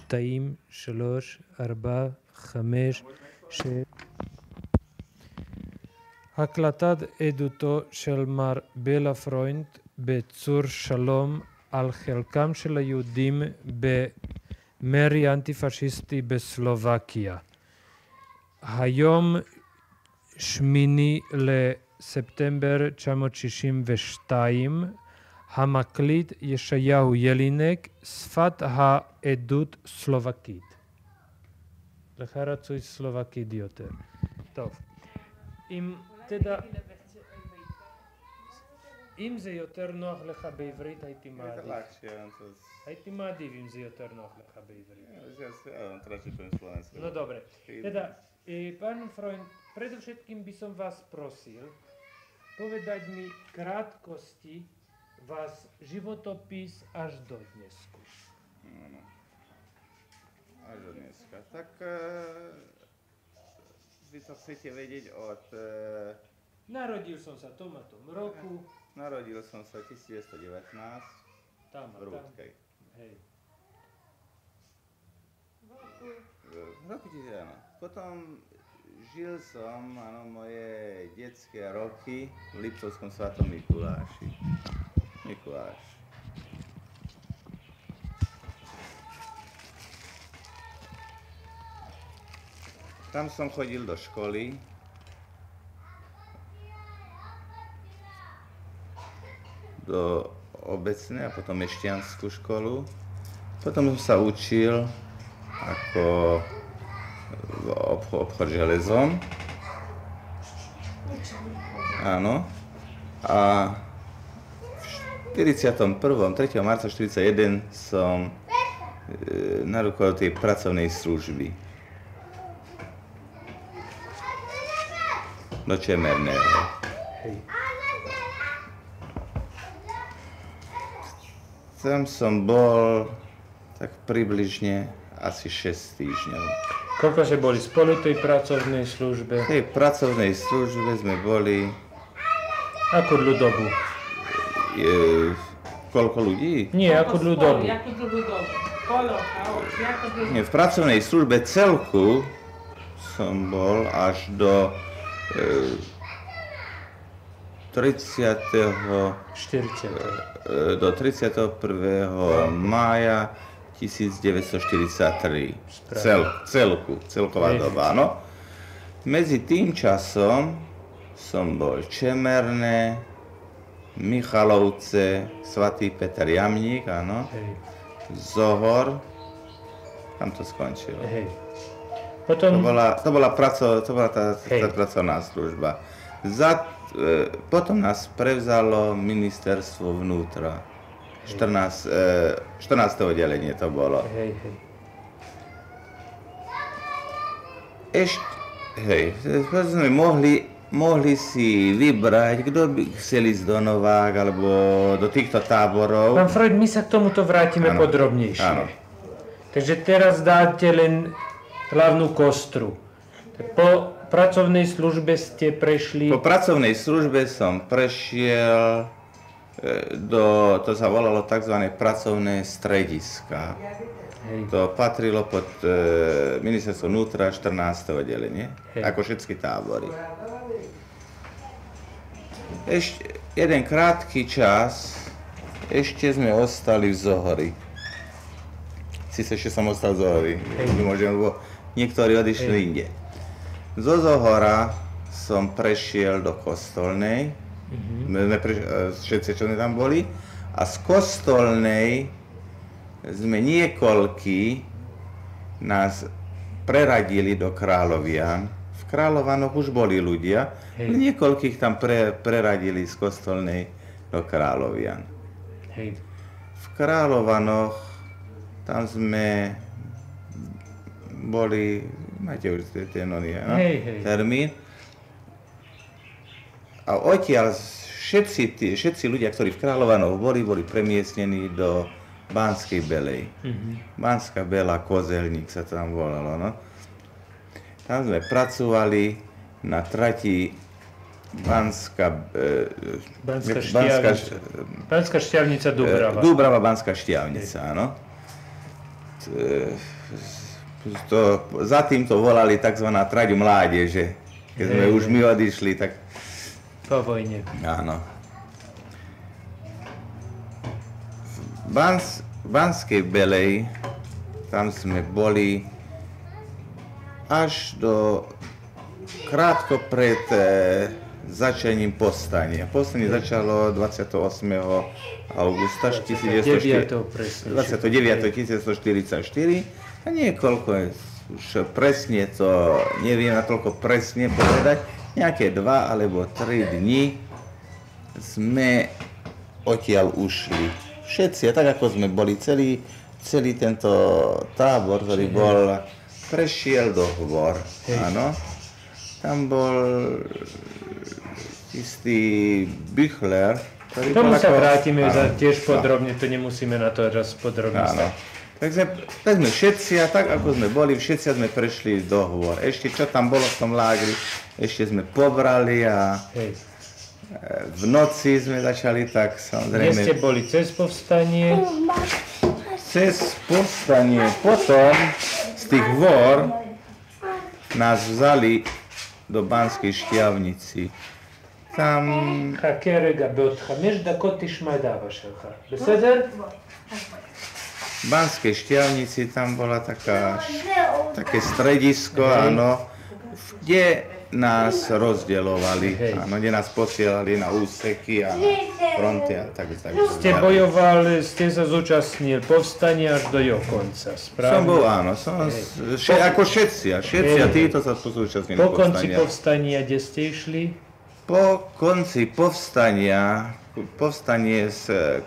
2, 3, 4, 5, 6. הקלטת עדותו של מר בלה פרוינד בצור שלום על חלקם של היהודים במרי אנטי-פשיסטי בסלובקיה. היום 8 לספטמבר 1962, המקליט ישעיהו ילינק, שפת העדות סלובקית. לך רצוי סלובקית יותר. טוב. אם זה יותר נוח לך בעברית, הייתי מעדיף אם זה יותר נוח לך בעברית. No dobre. Teda, pán Freund, predovšetkým by som vás prosil povedať mi krátkosti vás životopis až do dnesku. Až do dneska. Tak vy to chcete vedieť od... Narodil som sa tom a tom roku. Narodil som sa 1919 tam v Rúdkej. Hej. Roku 19. Potom žil som, áno, moje detské roky v Liptovskom svätom Mikuláši. Mikuláš. Tam som chodil do školy. Do obecnej a potom mešťanskú školu. Potom som sa učil ako obchod železom. Áno. A v 41. 3. marca 1941 som narúkol tej pracovnej služby do Čemerného. Tam som bol tak približne asi 6 týždňov. Koľko ste boli spolu v tej pracovnej službe? V tej pracovnej službe sme boli... Akú dlhú dobu? Koľko ľudí? Nie, akú dlhú dobu? Nie, v pracovnej službe celku som bol až do 31. mája 1943. Celková doba, áno. Medzi tým časom som bol Čemerné, Michalovce, Svatý Peter Jamník, áno. Zohor, tam to skončilo. Potom... To bola tá pracovná služba. Potom nás prevzalo ministerstvo vnútra. 14. oddelenie to bolo. Sme mohli si vybrať, kto by chcel ísť do Novák alebo do týchto táborov. Pán Freud, my sa k tomuto vrátime podrobnejšie. Áno. Takže teraz dáte len hlavnú kostru. Po pracovnej službe ste prešli... Po pracovnej službe som prešiel to sa volalo tzv. Pracovné strediska. To patrilo pod ministerstvo vnútra 14. oddelenie, ako všetky tábory. Ešte jeden krátky čas, ešte sme ostali v Zohori. Sice ešte som ostal v Zohori, lebo niektorí odišli inde. Zo Zohora som prešiel do Kostolnej, všetci, čo sme tam boli, a z Kostolnej sme niekoľkí nás preradili do Kráľovian. V Kráľovanoch už boli ľudia, niekoľkých tam preradili z Kostolnej do Kráľovian. V Kráľovanoch tam sme boli, máte už ten termín, a odtiaľ všetci ľudia, ktorí v Kráľovanoch boli premiestnení do Banskej Belej. Banská Bela, Kozelník sa tam volalo, no. Tam sme pracovali na trati Banská Štiavnica, Dubrava. Dubrava, Banská Štiavnica, áno. za tým to volali tzv. Trať mládeže. Keď sme už my odišli, tak... Po vojne. Áno. V Banskej Belej, tam sme boli až do krátko pred začaním povstania. Povstanie začalo 28. augusta 29. 1944 a niekoľko, už presne to neviem natoľko presne povedať, nejaké 2 alebo 3 dni sme odtiaľ ušli. Všetci, a tak ako sme boli, celý tento tábor, ktorý bol, prešiel do Hvor, áno. Tam bol istý Büchler, ktorý bol tomu sa vrátime tiež podrobne, to nemusíme na to raz podrobne stať. Tak sme všetci, a tak ako sme boli, všetci sme prešli do Hvor. Ešte čo tam bolo v tom lágri, ešte sme pobrali a v noci sme začali tak samozrejme... Kde ste boli? Cez povstanie? Cez povstanie. Potom z tých Hvor nás vzali do Banskej Štiavnici. Tam... חכה רגע, בעוד 5 דקות תשמע את אבא שלך. בסדר? V Banskej Štiavnici tam bola také stredisko, áno, kde nás rozdielovali, áno, kde nás posielali na úseky a fronty a tak. Ste bojovali, ste sa zúčastnili povstania až do jeho konca, správne? Som bol, áno, ako všetci a títo sa zúčastnili povstania. Po konci povstania, kde ste išli? Po konci povstania, povstanie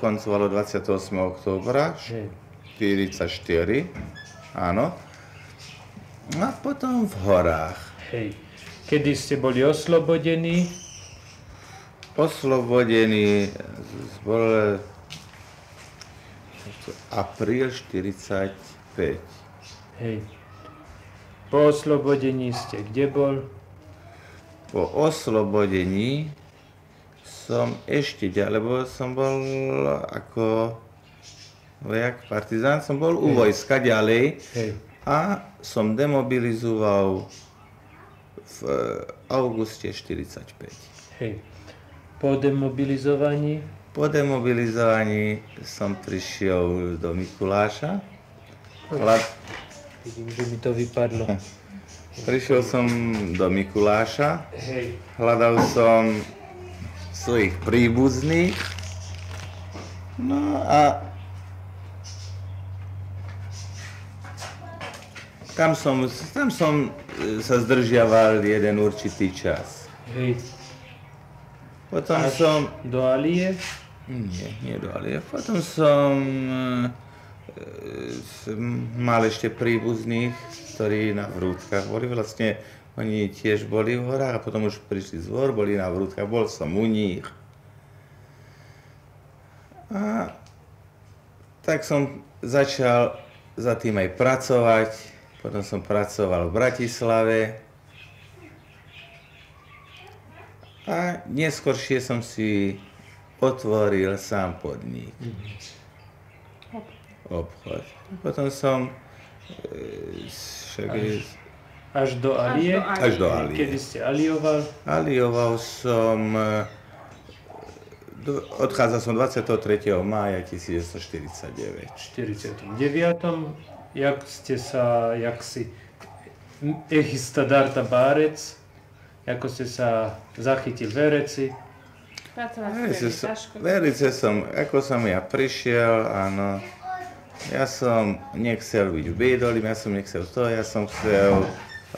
koncovalo 28. októbra 1944, áno, a potom v horách. Hej. Kedy ste boli oslobodení? Oslobodení bol apríl 45. Hej. Po oslobodení ste kde bol? Po oslobodení som ešte ďalej, lebo som bol ako vojak, partizán, som bol u vojska ďalej a som demobilizoval v auguste 45. Hej. Po demobilizovaní? Po demobilizovaní som prišiel do Mikuláša. Vidím, že mi to vypadlo. Prišiel som do Mikuláša. Hej. Hľadal som svojich príbuzných. No a tam som sa zdržiaval jeden určitý čas. Hej. Potom som... Do Alie? Nie do Alie. Potom som mal ešte príbuzných, ktorí na Vrútkach boli. Vlastne oni tiež boli v horách a potom už prišli z hor, boli na Vrútkach. Bol som u nich. A tak som začal za tým aj pracovať. Potom som pracoval v Bratislave a neskôršie som si otvoril sám podnik. Obchod. Potom som až do Alie? Až do Alie. Kedy ste alioval? Alioval som, odchádzal som 23. mája 1949. 49. Jak si Ehistadárta Bárec, ako ste sa zachytil v Vereci? Verice som, ako som ja prišiel, áno, ja som nechcel byť v Bídoli, ja som nechcel to, ja som chcel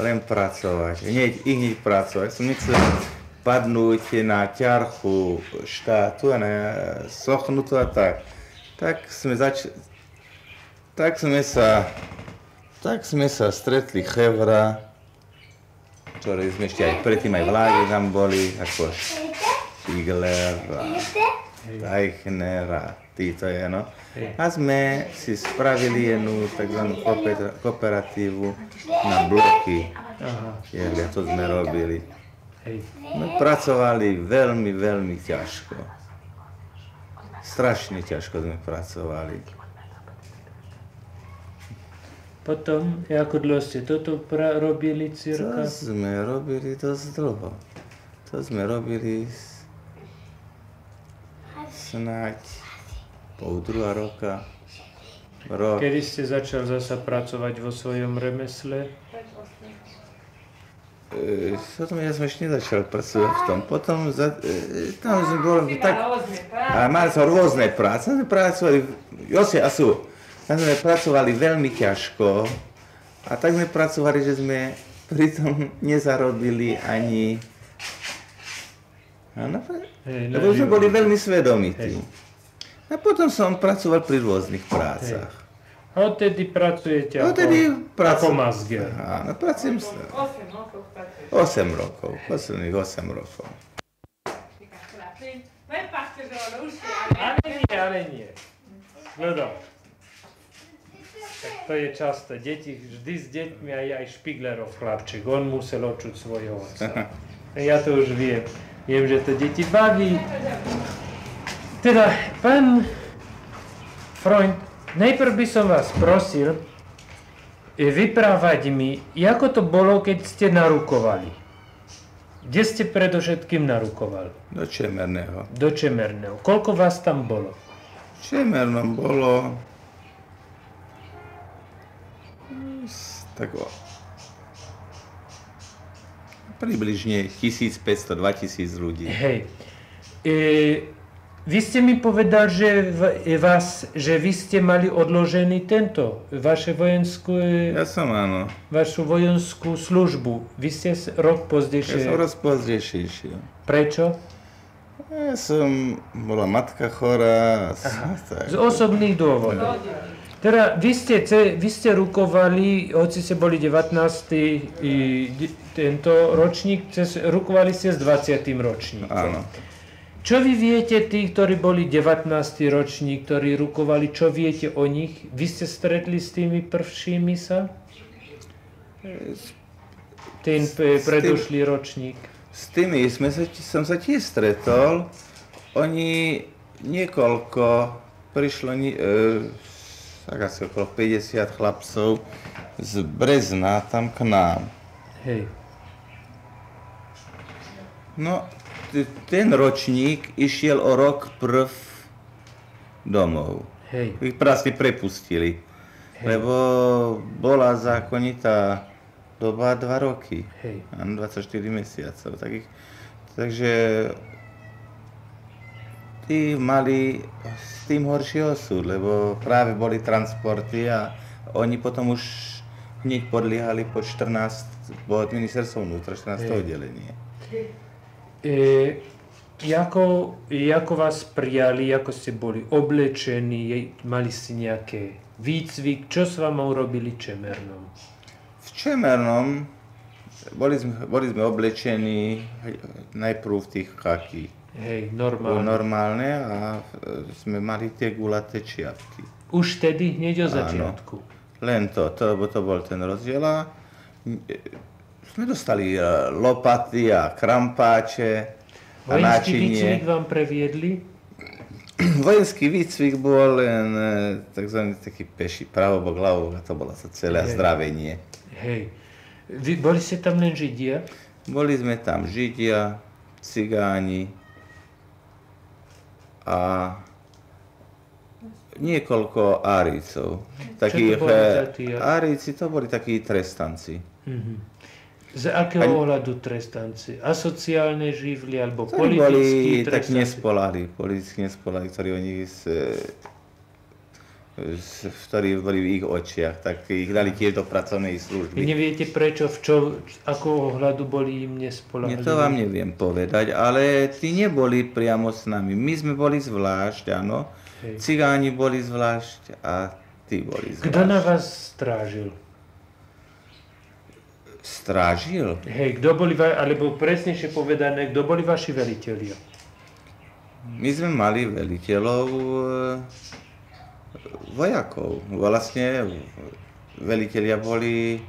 len pracovať, hneď pracovať, ja som nechcel padnúť na ťarchu štátu a na sochnutu a tak. Tak sme sa stretli chevra, ktorí sme ešte aj predtým aj v lágri tam boli, ako Štigler a Teichner a títo je, no. A sme si spravili jednu takzvanú kooperatívu na bloky. A to sme robili. No, pracovali veľmi, veľmi ťažko. Strašne ťažko sme pracovali. Potom, ako dlho ste toto robili cirka? To sme robili dosť dlho. To sme robili snáď pol druhá roka. Rok. Kedy ste začal zasa pracovať vo svojom remesle? Potom ja som ešte nezačal pracovať v tom. Potom tam sme boli tak... Ale mali sme rôzne práce. Tam sme pracovali... Tam sme pracovali veľmi ťažko. A tak sme pracovali, že sme pritom nezarobili ani... Lebo sme boli veľmi svedomití. A potom som pracoval pri rôznych prácach. A odtedy pracujete ako mazger. Áno, pracujem 8 rokov, posledných 8 rokov. Ale nie. No dobre. Tak to je často. Deti, vždy s deťmi aj Špiglerov chlapček. On musel očuť svojho otca. Ja to už viem. Viem, že to deti baví. Teda, pán Freund, najprv by som vás prosil vyprávať mi, ako to bolo, keď ste narukovali. Kde ste predovšetkým narukovali? Do Čemerného. Do Čemerného. Koľko vás tam bolo? V Čemernom bolo... približne 1500-2000 ľudí. Hej. Vy ste mi povedal, že vy ste mali odložený vašu vojenskú službu. Vy ste rok pozdejšie. Ja som rok pozdejšie išiel. Prečo? Bola matka chorá. Z osobných dôvodov. Teda vy ste rukovali, hoci ste boli 19. tento ročník, rukovali ste s 20. ročníkom. Áno. Čo vy viete, tí, ktorí boli 19. ročník, ktorí rukovali, čo viete o nich? Vy ste stretli s tými prvšími sa? Ten predošlý ročník. S tými som sa tiež stretol. Oni niekoľko prišlo, tak asi okolo 50 chlapcov z Brezna tam k nám. Hej. No, ten ročník išiel o rok prv domov. Hej. Ich práci prepustili, lebo bola zákonitá doba 2 roky. Hej. 24 mesiacov. Takže tí mali s tým horší osud, lebo práve boli transporty a oni potom už hneď podliehali pod ministerstvo vnútra, 14. oddelenie. Ako vás prijali, ako ste boli oblečení, mali ste nejaké výcvik, čo s vama urobili Čemernom? V Čemernom boli sme oblečení najprv v tých chakí. Hej, normálne. Normálne a sme mali tie gulaté čiapky. Už tedy, hneď o začiatku? Áno, len to bol ten rozdiel a sme dostali lopaty a krampáče a náčinie. Vojenský výcvik vám previedli? Vojenský výcvik bol len takzvaný taký peší pravobok, ľavobok a to bolo to celé zdravenie. Hej. Boli ste tam len Židia? Boli sme tam Židia, Cigáni a niekoľko Árijcov. Árijci to boli takí trestanci. Z akého ohľadu trestanci? Asociálne živly alebo politickí trestanci? Tak politicky nespolahli, ktorí oni ktorí boli v ich očiach, tak ich dali tiež do pracovnej služby. Vy neviete prečo, akého ohľadu boli im nespolahli? To vám neviem povedať, ale tí neboli priamo s nami. My sme boli zvlášť, áno. Cigáni boli zvlášť a tí boli zvlášť. Kto na vás strážil? Strážil? Hej, kto boli, alebo presnejšie povedané, kto boli vaši velitelia? My sme mali veliteľov vojakov. Vlastne velitelia boli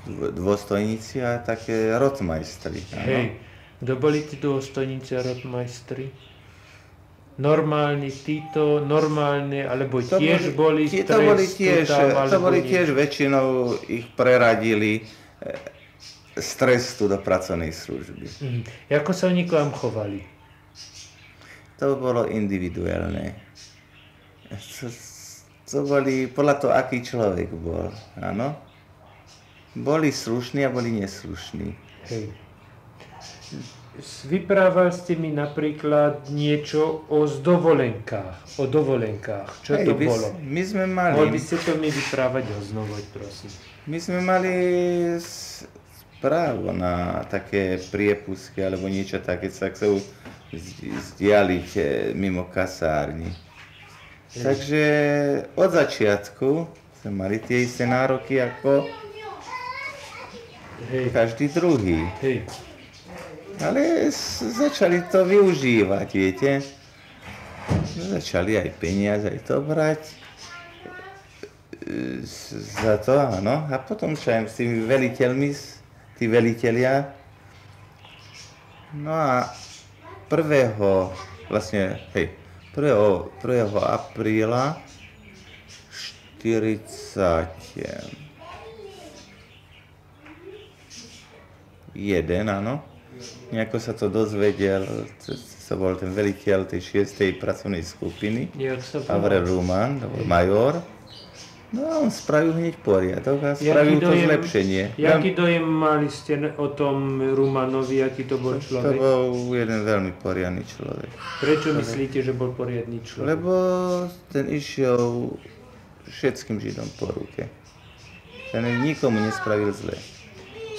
dôstojníci a také rotmajstri. Hej, kto boli tí dôstojníci a rotmajstri? normálni, títo normálne, alebo tiež boli z trestu tam, to boli tiež väčšinou ich preradili z trestu do pracovnej služby. Ako sa oni k vám chovali? To bolo individuálne. To boli podľa toho, aký človek bol, áno. Boli slušní a boli neslušní. Hej. Vyprával ste mi napríklad niečo o dovolenkách. Čo to bolo? My sme mali... Mohli by ste to mi vyprávať znovu, prosím. My sme mali právo na také priepustky alebo niečo také, sa chcú vzdialiť mimo kasárni. Takže od začiatku sme mali tie isté nároky ako každý druhý. Ale začali to využívať, viete. Začali aj peniaze, aj to brať za to, áno. A potom čo aj s tými veliteľmi, tí velitelia. No a 1. apríla 41, áno. Nejako sa to dozvedel, to bol ten veliteľ tej 6. pracovnej skupiny, Avrel Ruman, major. No a on spravil hneď poriadok a spravil to zlepšenie. Jaký dojem mali ste o tom Rumanovi, aký to bol človek? To bol jeden veľmi poriadny človek. Prečo myslíte, že bol poriadny človek? Lebo ten išiel všetkým Židom po ruke. Ten nikomu nespravil zle.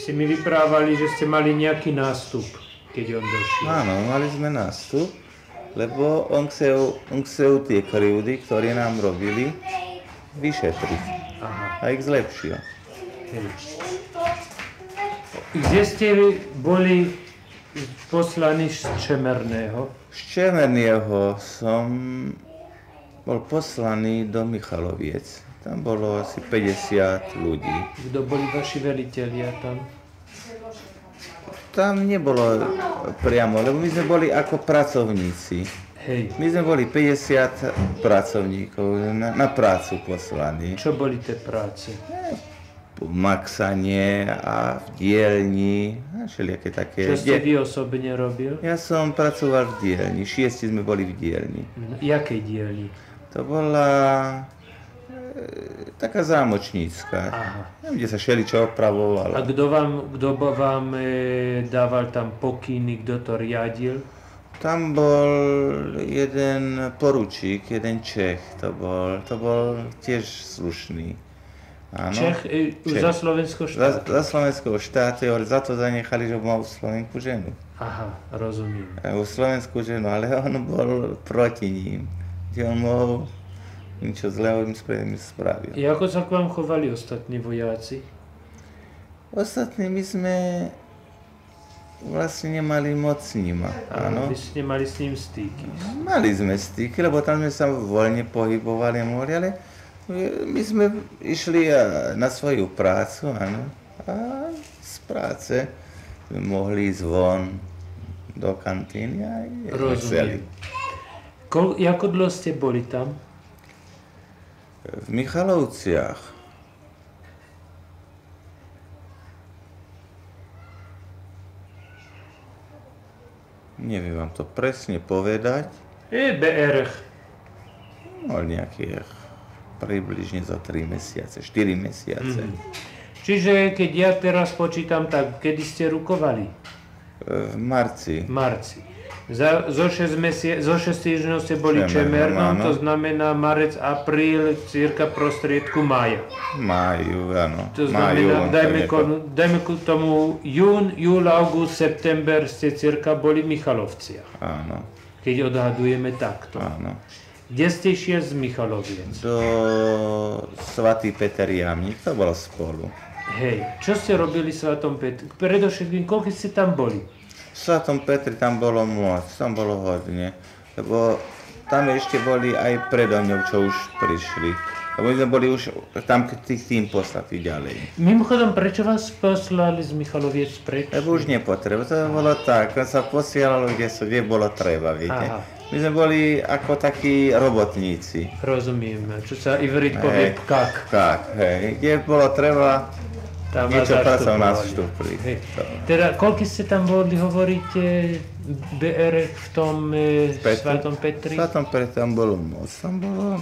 Si mi vyprávali, že ste mali nejaký nástup, keď on došiel. Áno, mali sme nástup, lebo on chcel tie krivdy, ktoré nám robili, vyšetriť. A ich zlepšil. Kde ste boli poslaní z Čemerného? Z Čemerného som bol poslaný do Michaloviec. Tam bolo asi 50 ľudí. Kto boli vaši velitelia tam? Tam nebolo priamo, lebo my sme boli ako pracovníci. Hej. My sme boli 50 pracovníkov na prácu poslaní. Čo boli tie práce? Maxanie a v dielni a všelijaké také. Čo ste vy osobne robil? Ja som pracoval v dielni, 6 sme boli v dielni. Jakej dielni? To bola taká zámočnícka, kde sa všeličo opravovalo. A kto vám dával tam pokyny, kto to riadil? Tam bol jeden poručík, jeden Čech, to bol tiež slušný. Áno. Čech. Za Slovenského štátu? Za Slovenského štátu, ale za to zanechali, že mal Slovenku ženu. Aha, rozumiem. Slovenskú ženu, ale on bol proti ním. Kde on mohol niečo zlého im spravil. I ako sa k vám chovali ostatní vojáci? Ostatní my sme vlastne nemali moc s nima. Áno. Vy ste nemali s ním stýky? Mali sme stýky, lebo tam sme sa voľne pohybovali, ale my sme išli na svoju prácu, áno. A z práce sme mohli ísť von do kantíny a chceli. Ako dlho ste boli tam? V Michalovciach. Neviem vám to presne povedať. BR. No nejakých približne za 3 mesiace, 4 mesiace. Čiže keď ja teraz počítam, tak kedy ste rukovali? V marci. Zo 6 týždňov ste boli Čemernom, to znamená marec, apríl, cirka prostriedku mája. Máju, áno. To znamená, dajme k tomu jún, júl, august, september ste cirka boli v Michalovciach. Áno. Keď odhadujeme takto. Áno. Kde ste išiel z Michaloviec? Do Svatý Peter Jamník, to bolo spolu. Hej, čo ste robili v Svatom Petri? Predovšetkým, koľko ste tam boli? V Svatom Petri tam bolo moc, tam bolo hodne, lebo tam ešte boli aj predo mňou, čo už prišli. Lebo my sme boli už tam tým poslatí ďalej. Mimochodom, prečo vás poslali z Michaloviec preč? Lebo už nepotreba, to bolo tak, on sa posielalo, kde bolo treba, viete. Aha. My sme boli ako takí robotníci. Rozumiem, čo sa ivrit povie kak. Kak, hej, kde bolo treba, tam niečo pracov nás štúpli. Teda, koľko ste tam boli, hovoríte, BR v tom Svatom Petri? V Svatom Petri tam bolo moc, tam bolo...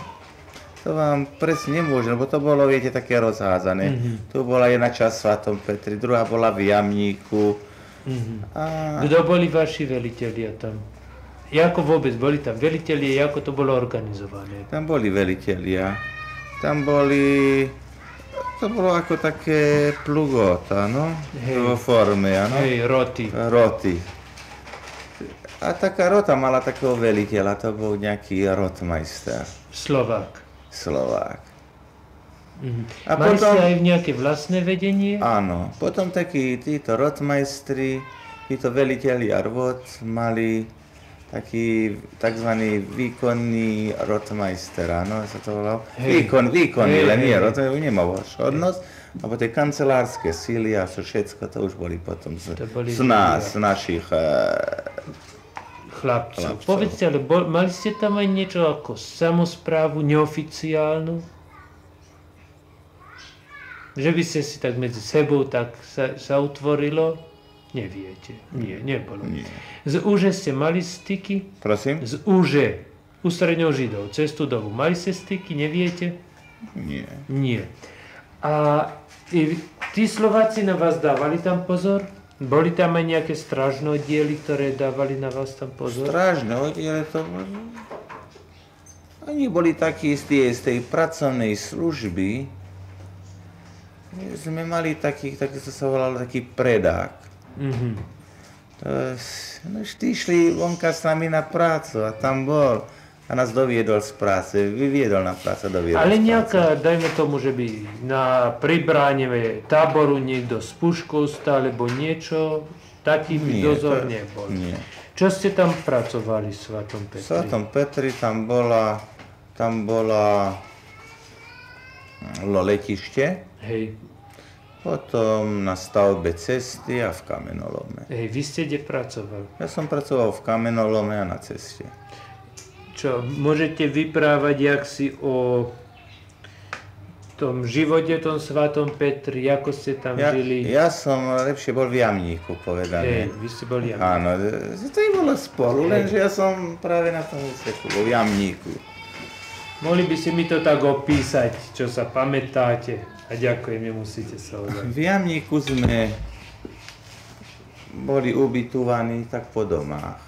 To vám presne nemôžem, lebo to bolo, viete, také rozházané. Tu bola jedna časť v Svatom Petri, druhá bola v Jamníku. Kto boli vaši velitelia tam? Ako vôbec boli tam velitelia, ako to bolo organizované? Tam boli velitelia. Tam boli... To bolo ako také plugota, no? Vo forme, áno? Hej, roty. Roty. A taká rota mala takého veliteľa, to bol nejaký rotmajster. Slovák. A mali potom, ste aj nejaké vlastné vedenie? Áno. Potom títo rotmajstri, títo velitelia rot mali taký takzvaný výkonný rotmajster, áno, sa to volalo? Výkonný, len nie, rot, nemal hodnosť. A po tie kancelárske síly a všetko, to už boli potom z našich chlapcov. Povedzte, ale mali ste tam aj niečo ako samosprávu neoficiálnu? Že by ste si tak medzi sebou tak sa utvorilo? Neviete. Nie, nebolo. Nie. Z Úže ste mali styky? Prosím? Z Úže, ústredňou Židov, cez tú dobu. Mali ste styky? Neviete? Nie. Nie. A tí Slováci na vás dávali tam pozor? Boli tam aj nejaké strážne oddiely, ktoré dávali na vás tam pozor? Strážne oddiely to boli... Oni boli takí z tej pracovnej služby. My sme mali taký to sa volalo taký predák. Tí šli vonka s nami na prácu a tam bol. A nás doviedol z práce, vyviedol na prácu, doviedol ale z práce. nejaká, dajme tomu, že by na pribráne táboru niekto s puškou stál, alebo niečo, taký by dozor nebol. Nie. Čo ste tam pracovali v Svatom Petri? V Svatom Petri tam bola letište. Hej. Potom na stavbe cesty a v kamenolome. Hej, vy ste kde pracovali? Ja som pracoval v kamenolome a na ceste. Čo, môžete vyprávať jaksi o tom živote, tom Svatom Petri, ako ste tam žili? Ja som lepšie bol v Jamníku, povedané. Vy ste boli Jamníku. Áno, to je bolo spolu, lenže ja som práve na tom úseku, v Jamníku. Mohli by ste mi to tak opísať, čo sa pamätáte? A ďakujem, nemusíte sa ozvať. V Jamníku sme boli ubytovaní tak po domách.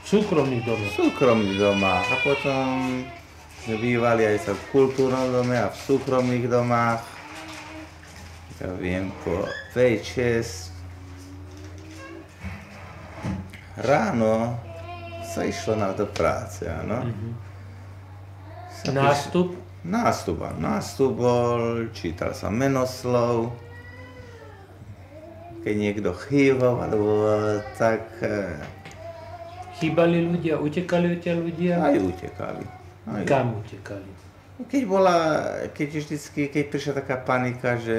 V súkromných domoch? V súkromných domách. A potom sme bývali aj sa v kultúrnom dome a v súkromných domách. Ja viem, po 5-6 ráno sa išlo do práce, áno. Nástup? Nástup bol, čítal sa menoslov. Keď niekto chýbal, alebo tak... Chýbali ľudia? Utekali odtiaľ ľudia? Aj utekali. Kam utekali? Keď prišla taká panika, že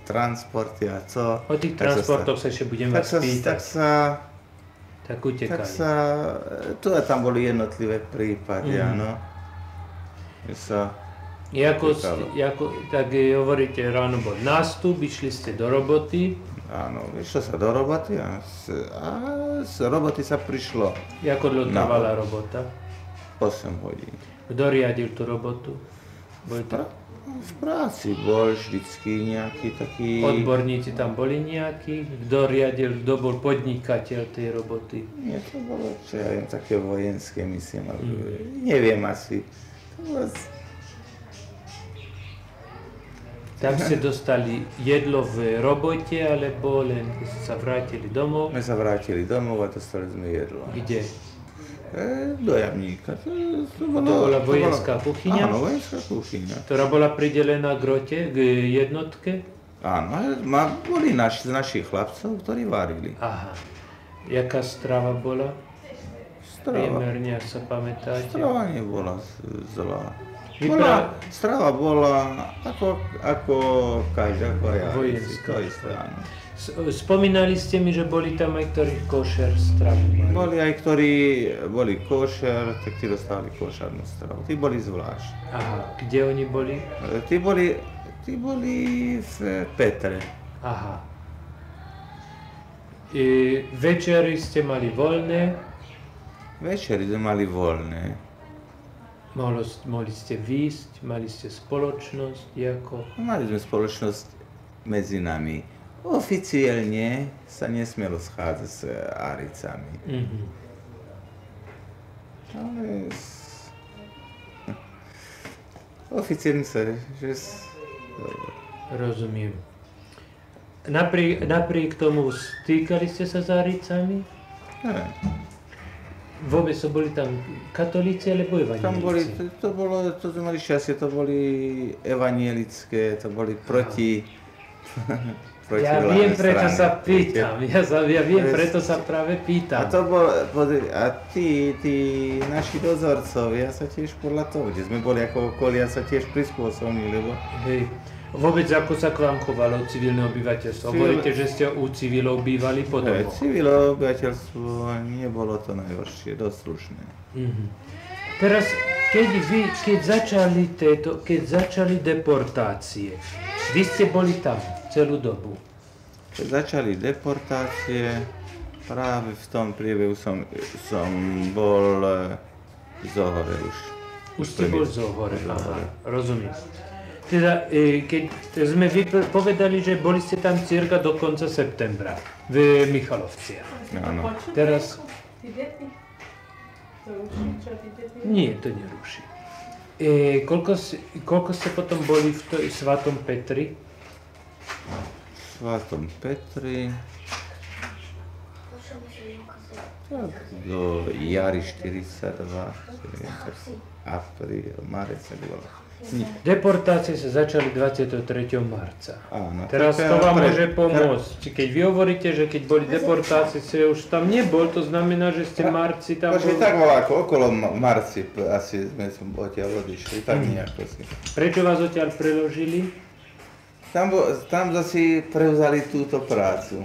transporty a co... O tých transportoch sa ešte budem vás pýtať. Tak utekali. Tam boli jednotlivé prípady, áno. Tak hovoríte, ráno bol nástup, išli ste do roboty. Áno, išlo sa do roboty a z roboty sa prišlo. Ako dlho trvala robota? 8 hodín. Kto riadil tú robotu? V práci bol vždycky nejaký taký... Odborníci tam boli nejakí? Kto bol podnikateľ tej roboty? Nie, to bolo, čo ja viem, také vojenské, myslím, ale neviem asi. Tak ste dostali jedlo v robote, alebo len sa vrátili domov? My sa vrátili domov a dostali sme jedlo. Kde? Do Jamníka. To bola vojenská kuchyňa? Áno, vojenská kuchyňa. Ktorá bola pridelená k jednotke? Áno, boli z našich chlapcov, ktorí varili. Aha. Jaká strava bola? priemerne, ak sa pamätáte? Strava nebola zlá. Strava bola ako každá vojenská. Spomínali ste mi, že boli tam aj ktorí košer stravu. Boli aj ktorí boli košer, tak tí dostali košernú stravu. Tí boli zvlášť. Aha, kde oni boli? Tí boli v Petre. Aha. Večery ste mali voľné? Večery sme mali voľné. Mohli ste výjsť, mali ste spoločnosť, ako? Mali sme spoločnosť medzi nami. Oficiálne sa nesmielo schádzať s Áricami. Ale oficiálne sa... Rozumiem. Napriek tomu stýkali ste sa s Áricami? Ne. Vôbec to boli tam katolíci alebo evanjelici? Tam boli, to sme mali šťastie, to boli evanjelické, to boli proti Ja viem, preto sa pýtam, ja viem, preto sa práve pýtam. A tí naši dozorcovia sa tiež podľa toho, kde sme boli ako okolia, sa tiež prispôsobili, lebo... Hej. Vôbec ako sa k vám chovalo civilné obyvateľstvo? Hovoríte, že ste u civilov bývali po domoch? Civilné obyvateľstvo nebolo to najhoršie, dosť slušné. Teraz, keď začali deportácie, vy ste boli tam celú dobu? Keď začali deportácie, práve v tom priebehu som bol v Zohore už. Už ste bol v Zohore, rozumiem. Teda, keď sme povedali, že boli ste tam cirka do konca septembra v Michalovciach. Áno. Teraz... Nie, to neruší. Koľko ste potom boli v Svatom Petri? Svatom Petri... Do jary 42, apríl, marec nebolo. Deportácie sa začali 23. marca. Áno. Teraz to vám môže pomôcť. Keď vy hovoríte, že keď boli deportácie, ste už tam nebol, to znamená, že ste v marci tam boli... Tak bolo ako okolo marci, asi sme odtiaľ odišli, tak nejako si. Prečo vás odtiaľ preložili? Tam zase prevzali túto prácu.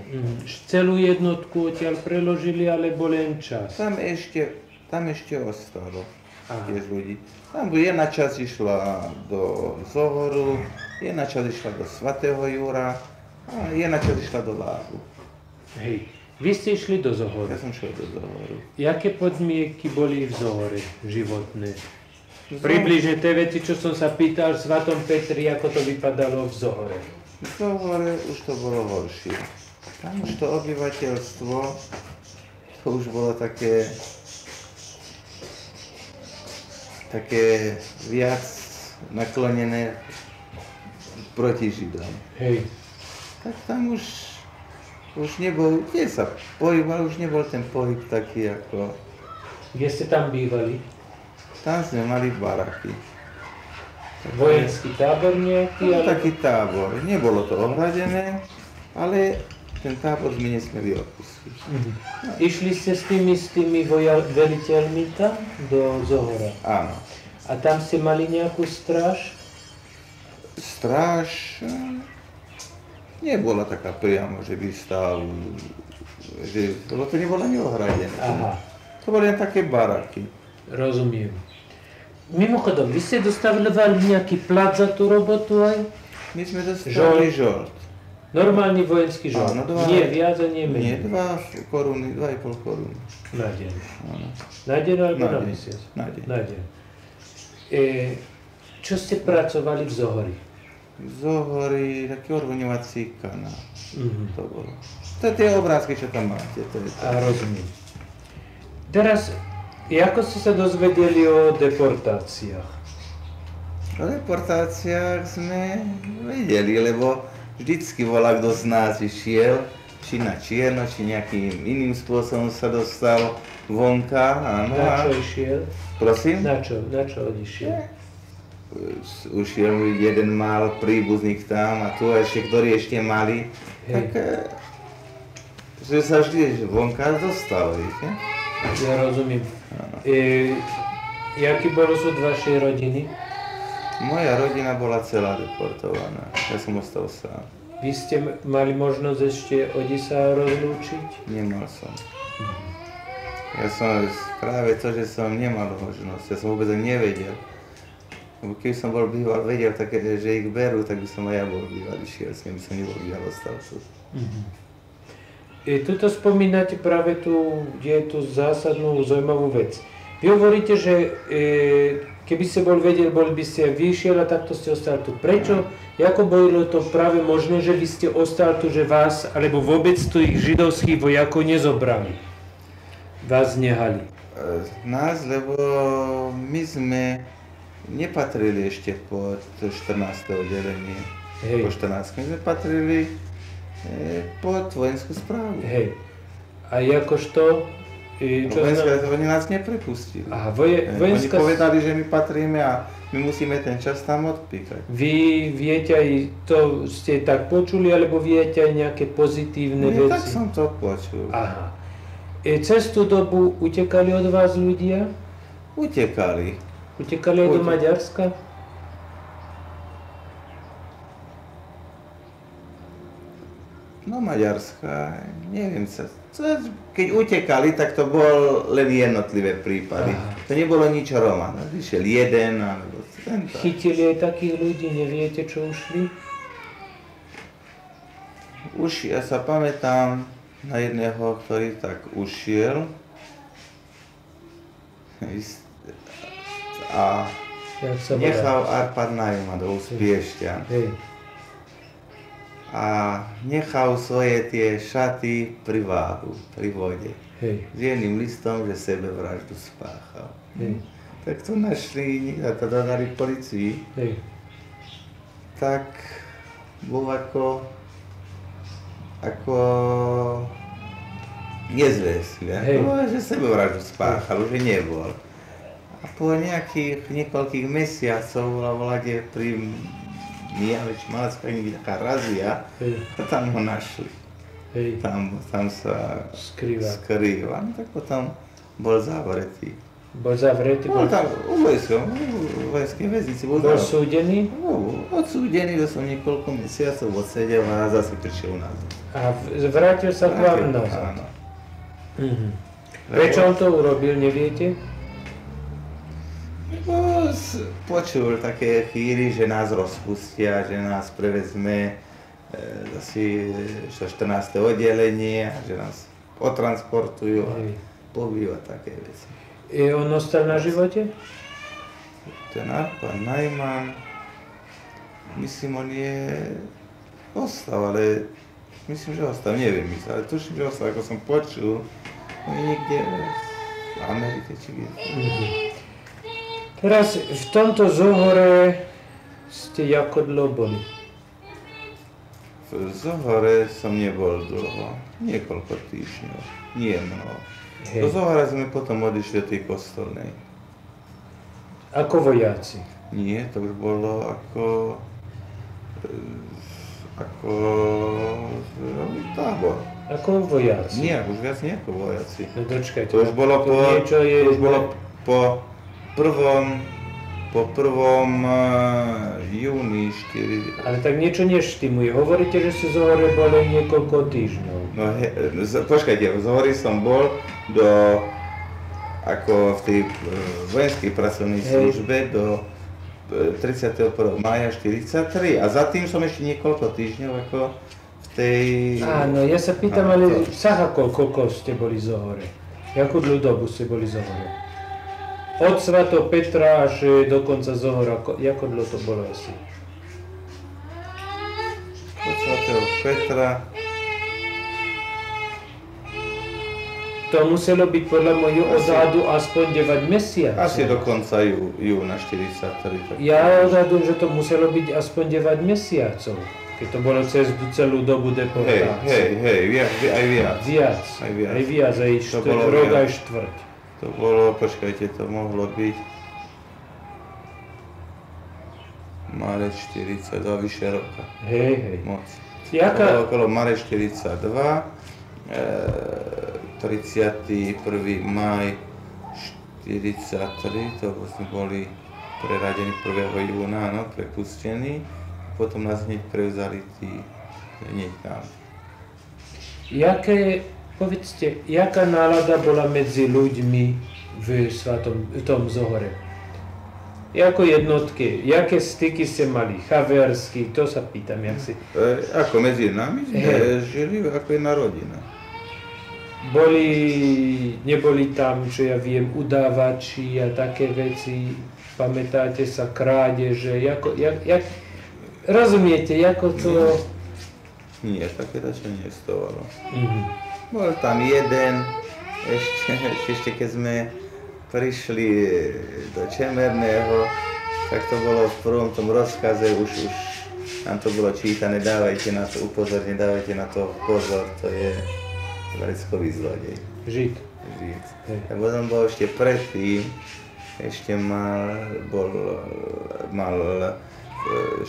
Celú jednotku odtiaľ preložili, alebo len čas? Tam ešte ostalo tiež ľudí. Tam jedna časť išla do Zohoru, jedna časť išla do Svatého Jura a jedna časť išla do Váhu. Hej, vy ste išli do Zohoru. Ja som šiel do Zohoru. Jaké podmienky boli v Zohore životné? Približne tie veci, čo som sa pýtal v Svatom Petri, ako to vypadalo v Zohore. V Zohore už to bolo horšie. Tam už to obyvateľstvo, to už bolo také viac naklonené proti Židom. Hej. Tak tam už nebol, kde sa pohyboval, už nebol ten pohyb taký ako... Kde ste tam bývali? Tam sme mali baraky. Vojenský tábor nejaký? No, taký tábor. Nebolo to ohradené, ale ten tábor sme nesmeli opustiť. Išli ste s tými veliteľmi tam do Zohora? Áno. A tam ste mali nejakú stráž? Stráž nebola taká priamo, že by stál, že to nebolo ani ohradené. Aha. To boli len také baraky. Rozumiem. Mimochodom, vy ste dostávali nejaký plat za tú robotu aj? My sme dostali žolt. Normálny vojenský žolt. Nie viac a nie menej. Nie, 2 koruny, 2,5 koruny. Na deň. Áno. Na deň alebo na mesiac? Na deň. Na deň. Čo ste pracovali v Zohori? V Zohori, taký odvoňovací kanál. To bolo. To je tie obrázky, čo tam máte. A rozumiem. Teraz, ako ste sa dozvedeli o deportáciách? O deportáciách sme vedeli, lebo vždycky volá, kto z nás išiel, či na čierno, či nejakým iným spôsobom sa dostal vonka. Áno. Na čo išiel? Prosím? Na čo odišiel? Ušiel jeden mal príbuzník tam a tu ešte, ktorí ešte mali. Hej. Tak že sa vždy vonka dostal, viete? Ja rozumiem. Jaký bol súd vašej rodiny? Moja rodina bola celá deportovaná. Ja som ostal sám. Vy ste mali možnosť ešte ode sa rozlúčiť? Nemal som. Ja som práve to, že som nemal možnosť. Ja som vôbec nevedel. Lebo keby som bol býval, vedel také, že ich berú, tak by som aj ja bol býval, išiel s nimi, som nebol býval, ostal tu. Tuto spomínate práve je tú zásadnú, zaujímavú vec. Vy hovoríte, že keby ste bol vedel, boli by ste vyšiel a takto ste ostali tu. Prečo? Ako bolo to práve možné, že vy ste ostali tu, že vás, alebo vôbec tých židovských vojakov nezobrali? Vás nehali? Nás, lebo my sme nepatrili ešte pod 14. oddelenie. Po 14. My sme patrili pod vojenskú správu. Hej. A jakožto? Oni nás neprepustili. Aha, Oni povedali, že my patríme a my musíme ten čas tam odpíkať. Vy viete aj, to ste tak počuli, alebo viete aj nejaké pozitívne veci? Tak som to počul. Aha. Cez tú dobu utekali od vás ľudia? Utekali. Utekali aj do Maďarska? No Maďarska, neviem sa. Keď utekali, tak to bol len jednotlivé prípady. Aha. To nebolo nič Roma. Išiel jeden, alebo tento. Chytili aj takých ľudí, neviete, čo ušli? Ja sa pamätám na jedného, ktorý tak ušiel. A nechal Arpad Najman do Úspiešťan. A nechal svoje tie šaty pri váhu, pri vode. S jedným listom, že sebevraždu spáchal. Tak to našli a to dodali policii. Tak bol ako nezvesť, že sebevraždu spáchal, už nebol. A po nejakých niekoľkých mesiacov bola kde pri Mijave či Malacka niekde taká razia, a tam ho našli. Tam sa skrýva. No tak potom bol zavretý. Bol zavretý? Bol tam u vojenskej väznici. Bol súdený? Odsúdený, že som niekoľko mesiacov odsedel a zase prišiel nazad. A vrátil sa k vám nazad? Áno. Prečo on to urobil, neviete? Počul také chvíry, že nás rozpustia, že nás prevezme asi 14. oddelenie a že nás otransportujú a pobijú a také veci. On ostal na živote? Ten Arpad Najman, myslím, on ostal, ale myslím, že ostal, neviem, ale tuším, že ostal, ako som počul, on je niekde v Amerike či kde. Teraz v tomto Zohore ste ako dlho boli? V Zohore som nebol dlho, niekoľko týždňov, nie mnoho. Do Zohora sme potom odišli do tej kostolnej. Ako vojaci? Nie, to už bolo ako tábor. Ako vojaci? Nie, už viac nie ako vojaci. No dočkajte. To už bolo po 1. júni 4. Ale tak niečo neštimuje. Hovoríte, že ste v Zohore boli niekoľko týždňov. No počkajte, v Zohore som bol ako v tej vojenskej pracovnej službe do 31. mája 43. A za tým som ešte niekoľko týždňov ako v tej... Áno, ja sa pýtam, ale koľko ste boli v Zohore? Jakú dlhú dobu ste boli v Zohore? Od Svätého Petra až do konca Zohora, ako dlho to bolo asi? Od Svätého Petra... To muselo byť podľa môjho odhadu aspoň 9 mesiacov. Asi do konca júna 43. Ja odhadujem, že to muselo byť aspoň 9 mesiacov, keď to bolo cez celú dobu deportácie. Aj viac. Aj rok aj štvrť. To bolo, počkajte, to mohlo byť marec 42, vyše roka. Hej. Moc. To bolo okolo marec 42, 31. maj 43, to sme boli preradení 1. júna, no, prepustení. Potom nás hneď prevzali hneď tam. Povedzte, jaká nálada bola medzi ľuďmi v tom Zohore? Ako jednotky, jaké styky ste mali? Chaversky, to sa pýtam, jak si... Ako medzi nami sme žili ako jedna rodina. Neboli tam, čo ja viem, udávači a také veci, pamätáte sa, krádeže, rozumiete, ako to... Nie, také čo nestovalo. Bol tam jeden, ešte keď sme prišli do Čemerného, tak to bolo v prvom tom rozkaze, už nám to bolo čítané, dávajte na to upozorne, dávajte na to pozor, to je vreckový zlodej. Žid. A potom bol ešte predtým, mal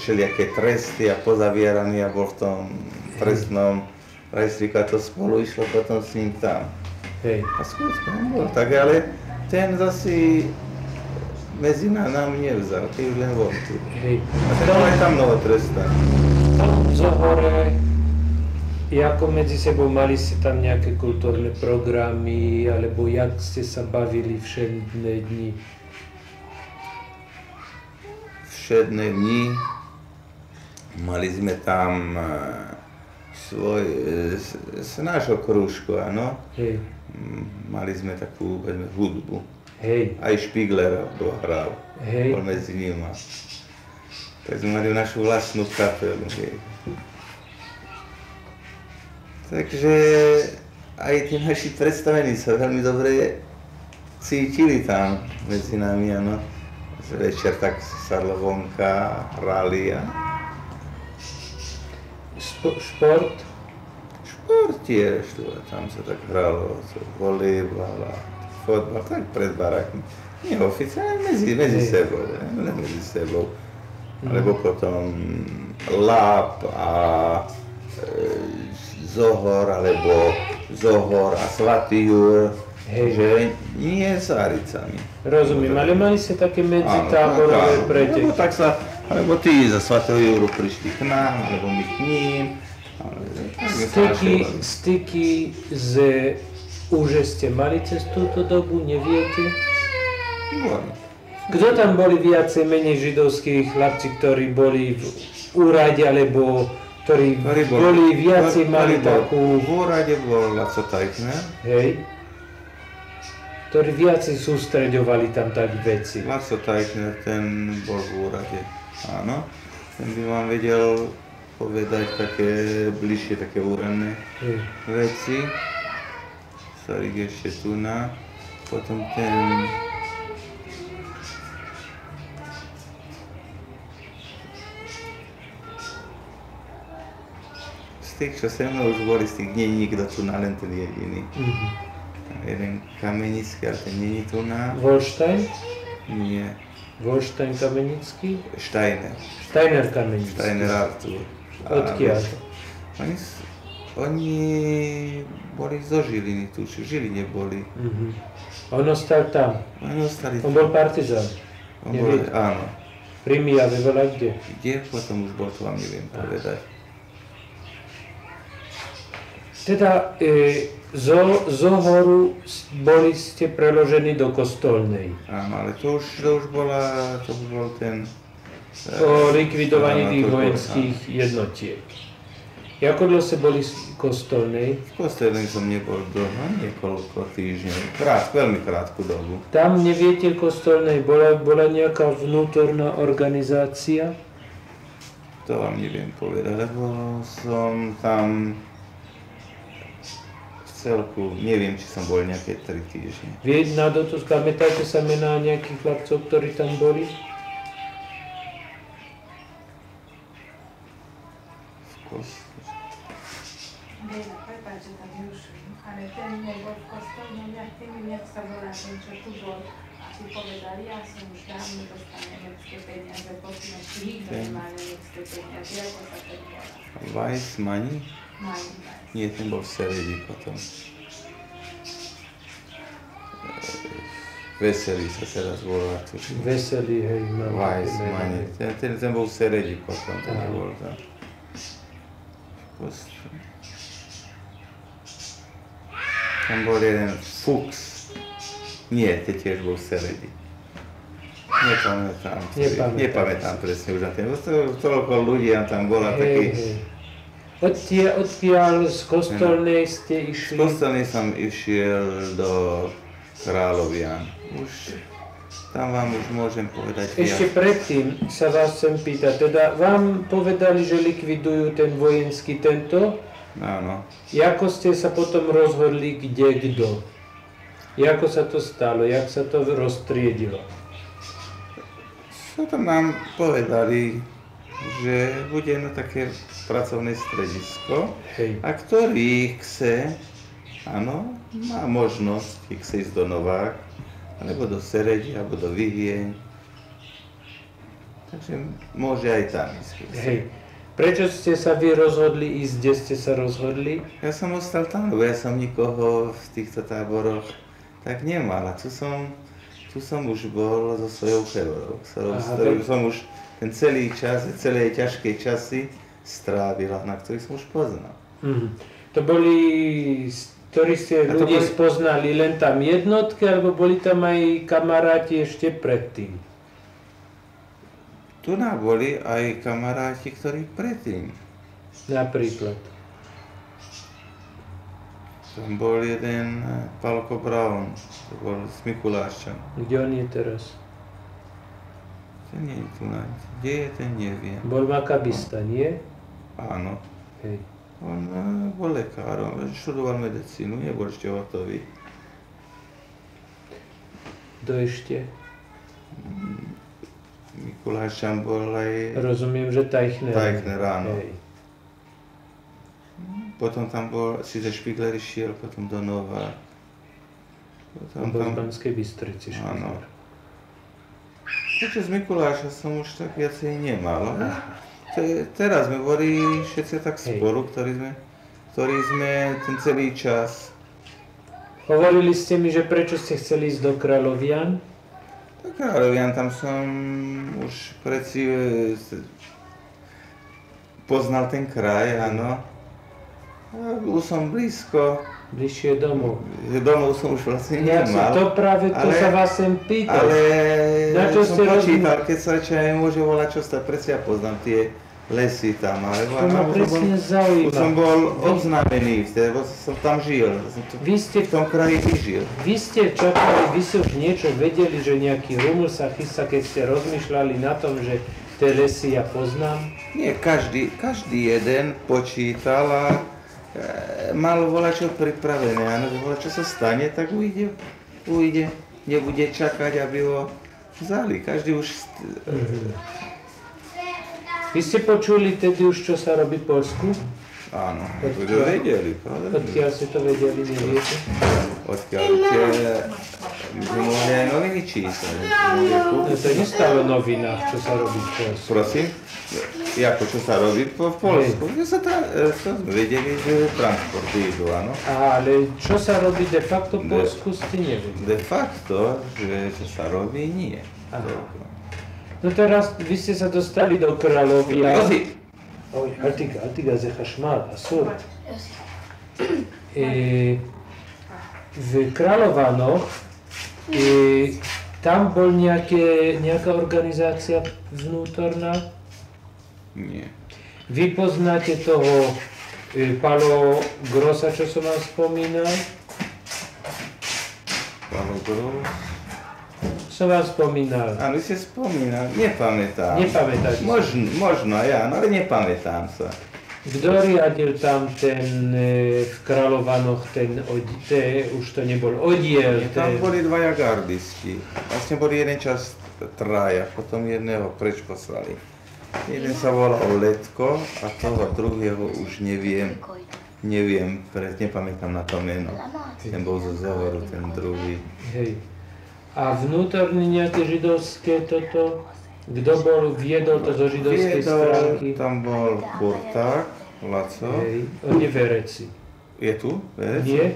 všelijaké tresty a pozavieraný a bol v tom trestnom rejstříku a to spolu išlo potom s ním tam. A skutku on bol tak, ale ten zasi medzi nám nevzal, ty už len vonku. A ten bol aj tam novotrestaný. V Zohore, ako medzi sebou mali ste tam nejaké kultúrne programy, alebo jak ste sa bavili všedné dni? Všedné dni mali sme tam z nášho krúžku, áno. Mali sme takú hudbu. Aj Špigler hral, bol medzi nimi. Tak sme mali našu vlastnú kapelu. Takže aj tí naši predstavení sa veľmi dobre cítili tam medzi nami, áno. Večer tak sadlo vonka, hrali a... Šport? Šport tiež, tam sa tak hralo, volejbal a fotbal, tak pred barákmi. Nie oficiálne, medzi sebou, len medzi sebou. Alebo potom Láp a Zohor, alebo Zohor a Svatý Jur. Že nie s Aricami. Rozumiem, ale mali ste také medzitáborové preteky. Alebo tí za Svatého Juru prišli k nám, alebo my k ním. Styky už ste mali cez túto dobu, neviete? Boli. Kto tam boli viacej menej židovských chlapci, ktorí boli v úrade, alebo ktorí boli viacej mali takú... V úrade bol Laco Tajkner. Ktorí viacej sústreďovali tam tak veci. Laco Tajkner, ten bol v úrade, áno. Ten by vám vedel povedať také bližšie, také úradné veci. Starý ešte tu na. Potom ten... Z tých, čo se mnou už boli, z tých nie je nikto tu na, len ten jediný. Jeden Kamenický, ale ten nie je tu na. Volštajn? Nie. Volštajn Kamenický? Štajner. Štajner Kamenický. Štajner Artur. Odkiaľ? Oni boli zo Žiliny, tu v Žiline boli. On ostal tam? Oni ostali On bol partizán? Áno. Pri Mijave, veľa kde? Kde? Potom už bol, to vám neviem povedať. Teda Zohoru boli ste preložení do Kostolnej. Áno, ale to už bol ten... O likvidovaní tých vojenských jednotiek. Ako dlho ste boli v Kostolnej? V Kostolnej som nebol dlho, niekoľko týždňov. Veľmi krátku dobu. Tam neviete v Kostolnej, bola nejaká vnútorná organizácia? To vám neviem povedať, lebo som tam... celku, neviem, či som bol nejaké 3 týždne. Vy na dotos, pamätáte sa mená nejakých chlapcov, ktorí tam boli? Prepáč, že tam ruším, ale ten nebol v Kostolnej, neviem, jak sa volá ten, čo tu bol. Si povedali, ja som už dávno dostal nemecké peniaze, potom ešte nikto nemá nemecké peniaze, ako sa ten volá? Weissmani? Nie, ten bol v Seredi potom. Veselý sa teraz volá. Veselý, hej. Weissmann. Ten bol v Seredi potom, ten bol tam. Tam bol jeden Fuchs. Nie, ten tiež bol v Seredi. Nepamätám presne už na ten. Toľko ľudí tam bolo taký... Odtiaľ z Kostolnej ste išli? Z Kostolnej som išiel do Kráľovian. Už tam vám už môžem povedať. Ešte predtým sa vás chcem pýtať, teda vám povedali, že likvidujú ten vojenský tento? Áno. Ako ste sa potom rozhodli, kde, kto? Ako sa to stalo? Jak sa to roztriedilo? Potom nám povedali, že bude na také pracovné stredisko, a ktorý chce, áno, má možnosť, chce ísť do Novák, alebo do Seredi, alebo do Vyhieň. Takže môže aj tam ísť. Hej. Prečo ste sa vy rozhodli ísť, kde ste sa rozhodli? Ja som ostal tam, lebo ja som nikoho v týchto táboroch tak nemal. A tu som už bol so svojou chorobou, ktorú som už ten celý čas, celé ťažké časy strávil, na ktorých som už poznal. To boli, ktorí ste ľudí spoznali len tam jednotky, alebo boli tam aj kamaráti ešte predtým? Tu boli aj kamaráti, ktorí predtým. Napríklad? Tam bol jeden Palko Brown, to bol z Mikuláša. Kde on je teraz? Ten nie je tu, kde je, ten neviem. Bol makabista, nie? Áno. Hej. On bol lekárom, študoval medicínu, nebol ešte hotový. Kto ešte? Mikulášan bol aj... Rozumiem, že Teichner. Teichner, áno. Hej. Potom tam bol, Cíze Špigler išiel potom do Nová. Potom bol v Banskej Bystrici Špigler. Áno. Takže z Mikuláša som už tak viacej nemal. Teraz sme boli všetci tak spolu, ktorí sme ten celý čas. Hovorili ste mi, že prečo ste chceli ísť do Kráľovian? Do Kráľovian, tam som už poznal ten kraj, áno. Bol som blízko. Bližšie domov. Domov som už vlastne nemal. To práve to sa vás sem pýtal. Ale som počítal, keď sa môže volať čo stať, predsa ja poznám tie lesy tam. To ma presne zaujíma. Už som bol oznámený, lebo som tam žil. Vy ste v tom kraji žil. Vy ste čakali, vy ste už niečo vedeli, že nejaký Rumul sa chystá, keď ste rozmýšľali na tom, že tie lesy ja poznám? Nie, každý jeden počítal a mal volačo pripravené, áno, že volačo sa stane, tak ujde, nebude čakať, aby ho vzali. Každý už... Vy ste počuli tedy už, čo sa robí v Poľsku? Áno, to vedeli, pravda? Odkiaľ ste to vedeli, neviete? Odkiaľ by sme mohli aj noviny čítať. To nestalo v novinách, čo sa robí v Poľsku. Prosím? Ako čo sa robí v Poľsku? To sme vedeli, že transporty idú, áno. Ale čo sa robí de facto v Poľsku, ste nevedeli? De facto, že čo sa robí, nie. No teraz, vy ste sa dostali do Kráľovia. Altiga ze Chašmal, Asur. V Kráľovanoch tam bol nejaká organizácia vnútorná? Nie. Vy poznáte toho Palo Grossa, čo som vám spomínal? Palo Gross? Som vám spomínal. Áno, vy ste spomínali, nepamätám. Nepamätáte? Možno ja, ale nepamätám sa. Kto riadil tam ten v Kráľovanoch, už to nebol oddiel? Tam boli dvaja gardisti. Vlastne boli jeden čas traja, potom jedného preč poslali. Jeden sa volal Letko a toho druhého už neviem, nepamätám na to meno. Ten bol zo Zohoru, ten druhý. Hej. A vnútorne nejaké židovské toto? Kto viedol to zo židovskej stránky? Tam bol Kurták, Laco. Hej, on je vereci. Je tu? Vereci? Nie?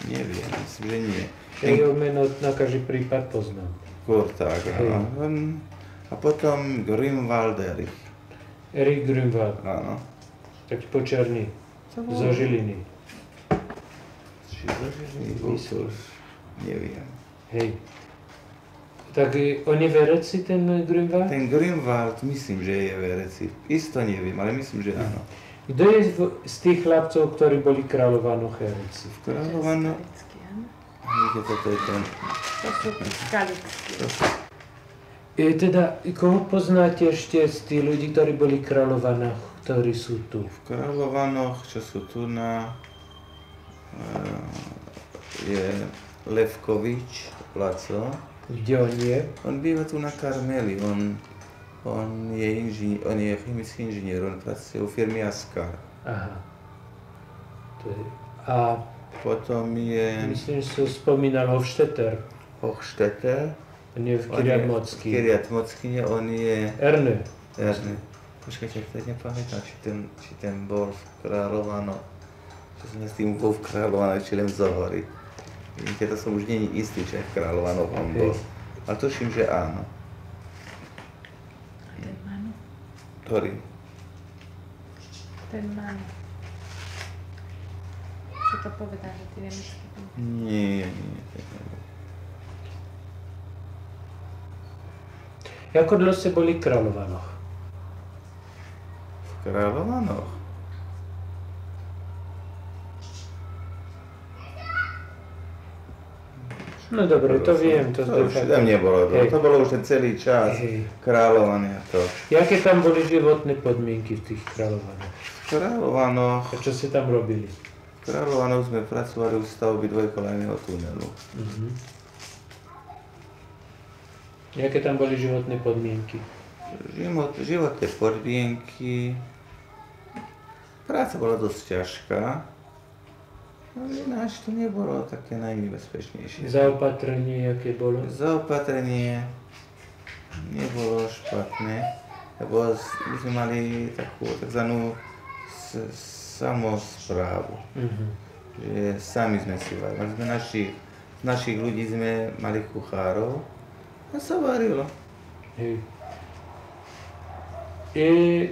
Neviem, myslím, že nie. Jeho meno na každý prípad poznám. Kurtág, áno. A potom Grünwald Erich. Erich Grünwald. Áno. Tak počerný. Zo Žiliny. Či zo Žiliny? Už neviem. Hej. Tak on je vereci, ten Grünwald? Ten Grünwald, myslím, že je vereci. Isto neviem, ale myslím, že áno. Kto je z tých chlapcov, ktorí boli v Kráľovanoch hereci? V Kráľovanoch? Toto je ten... To sú skalickí. Teda, koho poznáte ešte z tých ľudí, ktorí boli v Kráľovanoch, ktorí sú tu? V Kráľovanoch, čo sú tu je Levkovič, Laco. Kde on je? On býva tu na Karmeli, on je chemický inžinier, on pracuje u firmy Askar. Aha. A potom je... Myslím, že som spomínal Hofstetter. Hochstetter. On je v Kyriat-Mocký. V Kyriat-Mocký, on je... Erne. Počkajte, to nepamätám, či ten bol v Kráľovanoch. Čo sme s tým bol v Kráľovanoch, či len v Zohori. Vidíte, to som už není istý, že v Kráľovanoch on bol. Ale tuším, že áno. A ten Manu? Ktorý? Ten Manu. Čo to povedal, že ty nemecký? Nie. Ako dlho ste boli v Kráľovanoch? V Kráľovanoch? No dobre, to viem. To už tam nebolo. To bolo už ten celý čas. Kráľovania to. Jaké tam boli životné podmienky v tých Kráľovanoch? V Kráľovanoch... A čo ste tam robili? V Kráľovanoch sme pracovali u stavby dvojkolajného tunelu. Jaké tam boli životné podmienky? Životné podmienky... Práca bola dosť ťažká. Ale ináč to nebolo také najnebezpečnejšie. Zaopatrenie, aké bolo? Zaopatrenie nebolo špatné, lebo my sme mali takú takzvanú samosprávu. Že sami sme si varili. Našich ľudí sme mali kuchárov a sa varilo. Hej.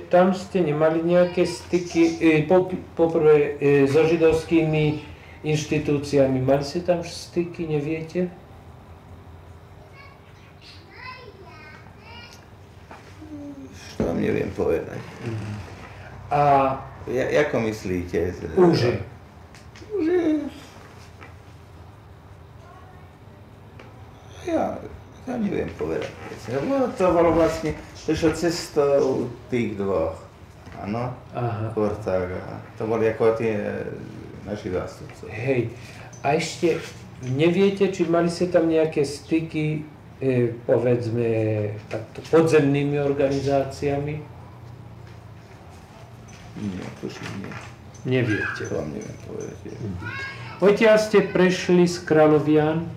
Tam ste nemali nejaké styky, poprvé so židovskými inštitúciami, mali ste tam styky, neviete? Čo vám neviem povedať. A... Ako myslíte? Uže. Ja neviem povedať. To bolo vlastne cestou tých dvoch. Áno? Kurtága. To boli ako tie naši zástupcovia. Hej. A ešte neviete, či mali ste tam nejaké styky, povedzme, takto podzemnými organizáciami? Nie, tuším nie. Neviete. To vám neviem povedať. Odtiaľ ste prešli z Kráľovian?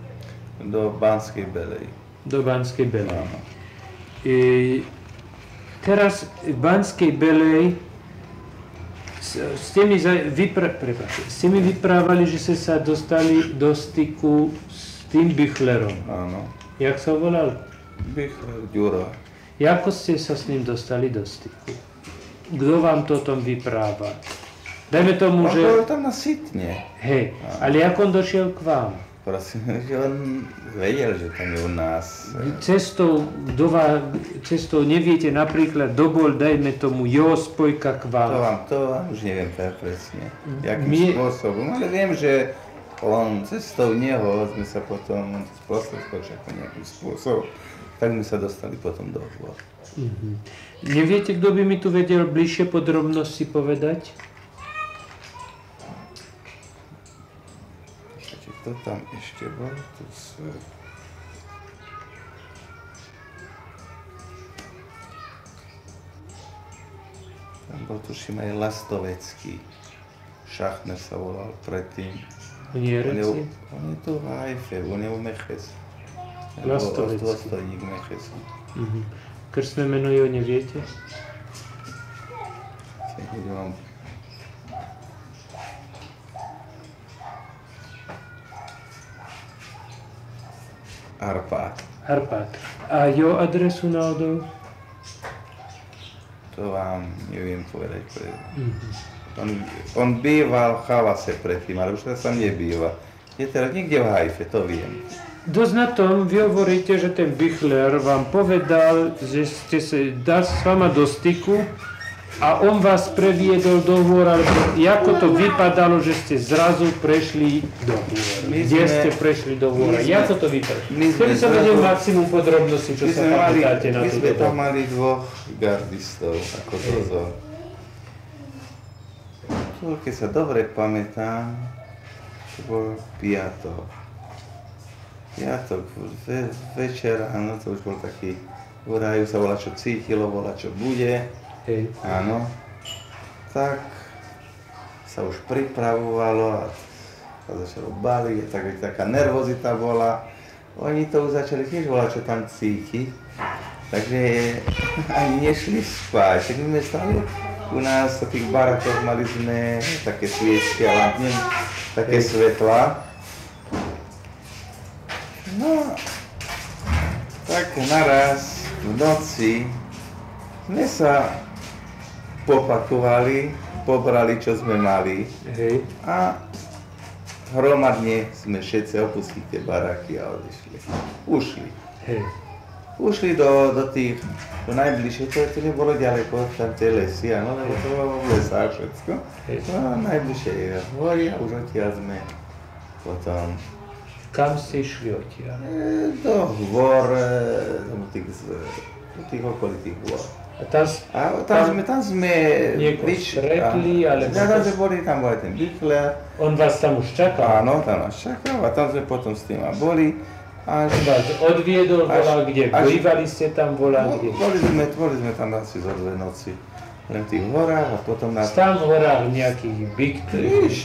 Do Banskej Belej. Do Banskej Belej. Áno. Teraz v Banskej Belej ste mi vyprávali, že ste sa dostali do styku s tým Büchlerom. Áno. Jak sa volal? Büchler, Ďuro. Ako ste sa s ním dostali do styku? Kto vám to o tom vypráva? Dajme tomu, že... On bol tam na Sitne. Hej, ale ako on došiel k vám? Prosím, že on vedel, že tam je u nás. Cestou neviete napríklad, dobol, dajme tomu, jeho spojka k vám. To vám už neviem tak presne, jakým spôsobom, ale viem, že on cestou neho sme sa potom, on to sprostredkoval ako nejakým spôsobom, tak sme sa dostali potom do hôr. Neviete, kto by mi tu vedel bližšie podrobnosti povedať? Kto tam ešte bol? Tam bol tuším aj Lastovecký. Šachner sa volal predtým. On je reci? On je tu v Haife, on je u Mechesu. Lastovecký. Dôstojník Mechesu. Krstné meno jeho neviete? Arpát. Arpát. A jeho adresu náhodou? To vám neviem povedať. On býval v Chalase predtým, ale už tam nebýva. Je teraz niekde v Hajfe, to viem. Dosť na tom, vy hovoríte, že ten Bichler vám povedal, že ste sa dal s vama do styku a on vás previedol do hôr, alebo ako to vypadalo, že ste zrazu prešli do hôr? Kde ste prešli do hôr? Ako to vypadalo? Chceli som vedieť maximum podrobností, čo sa pamätáte na túto. My sme tam mali 2 gardistov ako dozor. Keď sa dobre pamätám, to bol piatok. Večer, áno, to už bol taký, v ráju sa volá, čo cítilo, volá, čo bude. Hej. Áno. Tak sa už pripravovalo a začalo baliť, taká nervozita bola. Oni to už začali tiež volať, čo tam cíti. Takže ani nešli spať. Tak my sme stali u nás v tých barakoch, mali sme také sviečky a lampne, také svetla. No, tak naraz v noci sme sa popakovali, pobrali, čo sme mali. Hej. A hromadne sme všetci opustili tie baraky a odišli. Ušli. Hej. Ušli do najbližšie, to nebolo ďaleko, tam tie lesy, áno, lebo to bolo v lesách všetko. No, najbližšie je hory a už odtiaľ sme potom... Kam ste išli odtiaľ? Do hôr, do tých okolitých hôr. A tam sme niekoho stretli, alebo... Tam bol ten Bichler. On vás tam už čakal? Áno, tam nás čakal a tam sme potom s tým boli. Vás odviedol, volá kde? Bývali ste tam, volá kde? Boli sme tam asi zo 2 noci. Len v tých horách a potom nás... Tam v horách nejakých byt?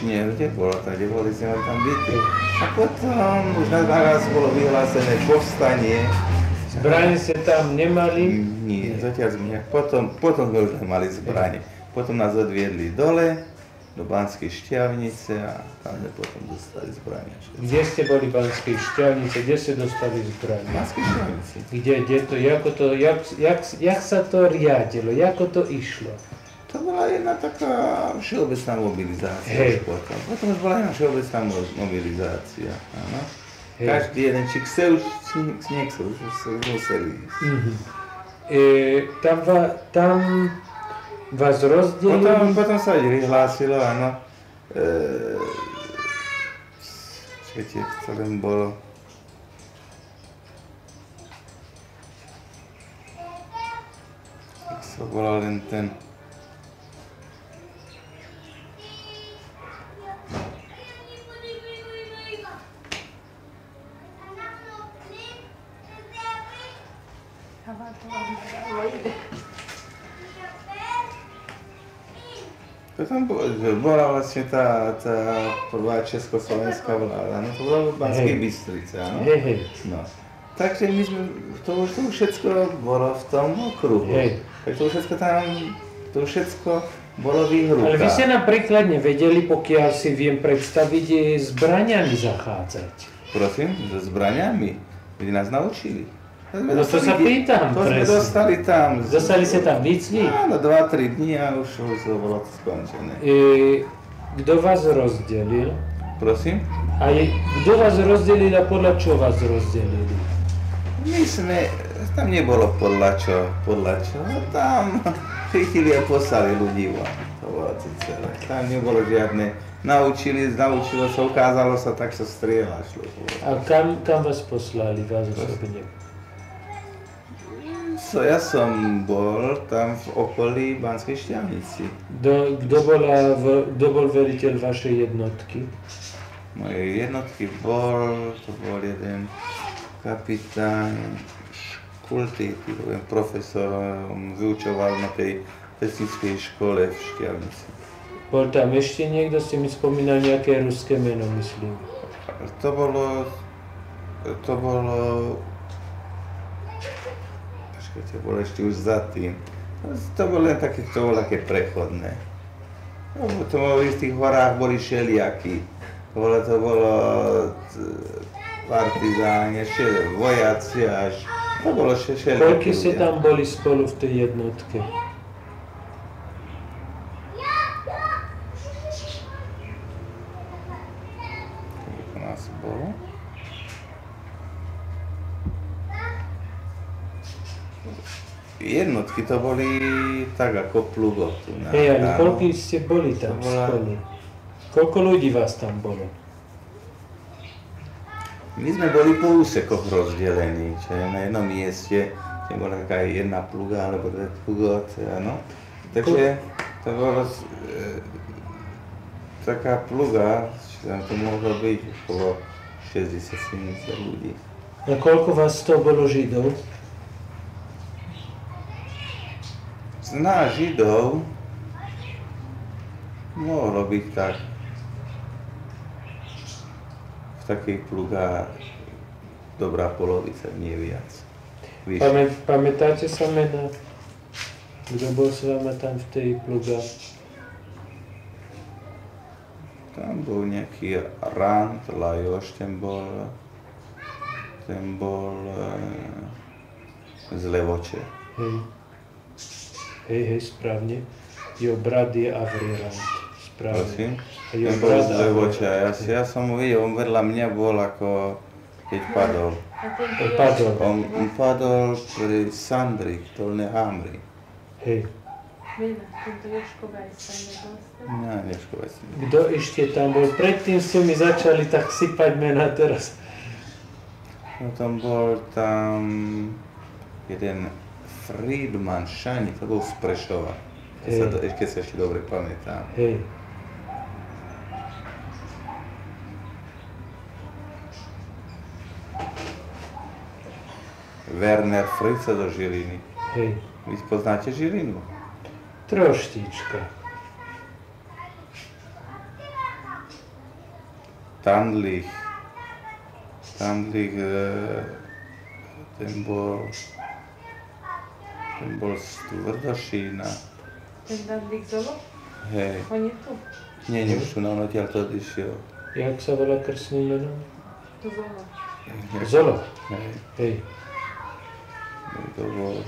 Nie, kde bolo, kde boli sme tam byty. A potom už naraz bolo vyhlásené povstanie. Zbrane ste tam nemali? Nie, zatiaľ sme nejak... Potom sme už nemali zbrane. Potom nás odviedli dole, do Banskej Štiavnice a tam sme potom dostali zbrane. Kde ste boli v Banskej Štiavnice? Kde ste dostali zbrane? V Banskej Štiavnici. Jak sa to riadilo? Ako to išlo? To bola jedna taká všeobecná mobilizácia. Hej. Potom už bola jedna všeobecná mobilizácia, áno. Každý jeden, či chcel, či nechcel, už museli ísť. Tam vás rozdelili? Potom sa vyhlásilo, áno. Počkajte, to len bolo. To bolo len ten... Tam bola vlastne tá prvá československá vláda, no to bola v Banskej Bystrici, áno? No. Takže my sme, to už všetko bolo v tom okruhu. Tak to už všetko bolo v ich rukách. Ale vy ste napríklad nevedeli, pokiaľ si viem predstaviť, zbraňami zachádzať. Prosím, so zbraňami? Vy nás naučili. No to sa pýtam, to sme dostali tam. Dostali ste tam výcvik? Áno, 2-3 dní a už to bolo skončené. Kto vás rozdelil? Prosím? A kto vás rozdelil a podľa čo vás rozdelili? My sme, tam nebolo podľa čo, tam chytili a poslali ľudí von. To bolo to celé. Tam nebolo žiadne, naučilo sa, ukázalo sa, tak sa strieľa šlo. A kam vás poslali, vás osobne? Ja som bol tam v okolí Banskej Štiavnici. Kto bol veliteľ vašej jednotky? Mojej jednotky bol jeden kapitán Škulty, profesor, vyučoval na tej pesnickej škole v Štiavnici. Bol tam ešte niekto, ste mi spomínali nejaké ruské meno, myslím. To bolo... To bolo ešte už za tým. To bolo len také, prechodné. To bolo v tých horách, boli šeliaky. To bolo partizáni, ešte vojaci až, to bolo všetko. Koľko ste tam boli spolu v tej jednotke? Koľko nás bolo? Jednotky to boli tak ako plugo tu na Hej, ale koľko ste boli tam spolu? Koľko ľudí vás tam bolo? My sme boli po úsekoch rozdelení, čiže na jednom mieste bola taká jedna pluga alebo dve plugoty, áno. Takže to bolo taká pluga, čiže tam to mohlo byť okolo 60-70 ľudí. A koľko vás to bolo Židov? Z nás Židov mohlo byť tak v takých plugách dobrá polovica, nie viac. Pamätáte sa mena? Kto bol s vama tam v tej pluga? Tam bol nejaký Rand, Lajoš, ten bol z Levoče. Hej, správne. Jo brat je Avri Rand. Správne. Ten bol z Levoče. Ja som ho videl, on vedľa mňa bol ako keď padol. On padol pri Sandri, Dolné Hamri. Hej. Tento Jožko Vajsa nebol s tým? No, Jožko Vajsa. Kto ešte tam bol? Predtým ste mi začali tak sypať mená teraz. No tam bol jeden Friedman Šani, to bol z Prešova. Keď sa ešte dobre pamätám. Hej. Werner Frica do Žiliny. Hej. Vy poznáte Žilinu? Troštička. Tandlich, ten bol z Tvrdošína. Ten Tandlich Zolo? Hej. On je tu? Nie, už tu na odtiaľ to odišiel. Jak sa volá krstný meno? Tu Zolo. Zolo? Hej. Hej. To bol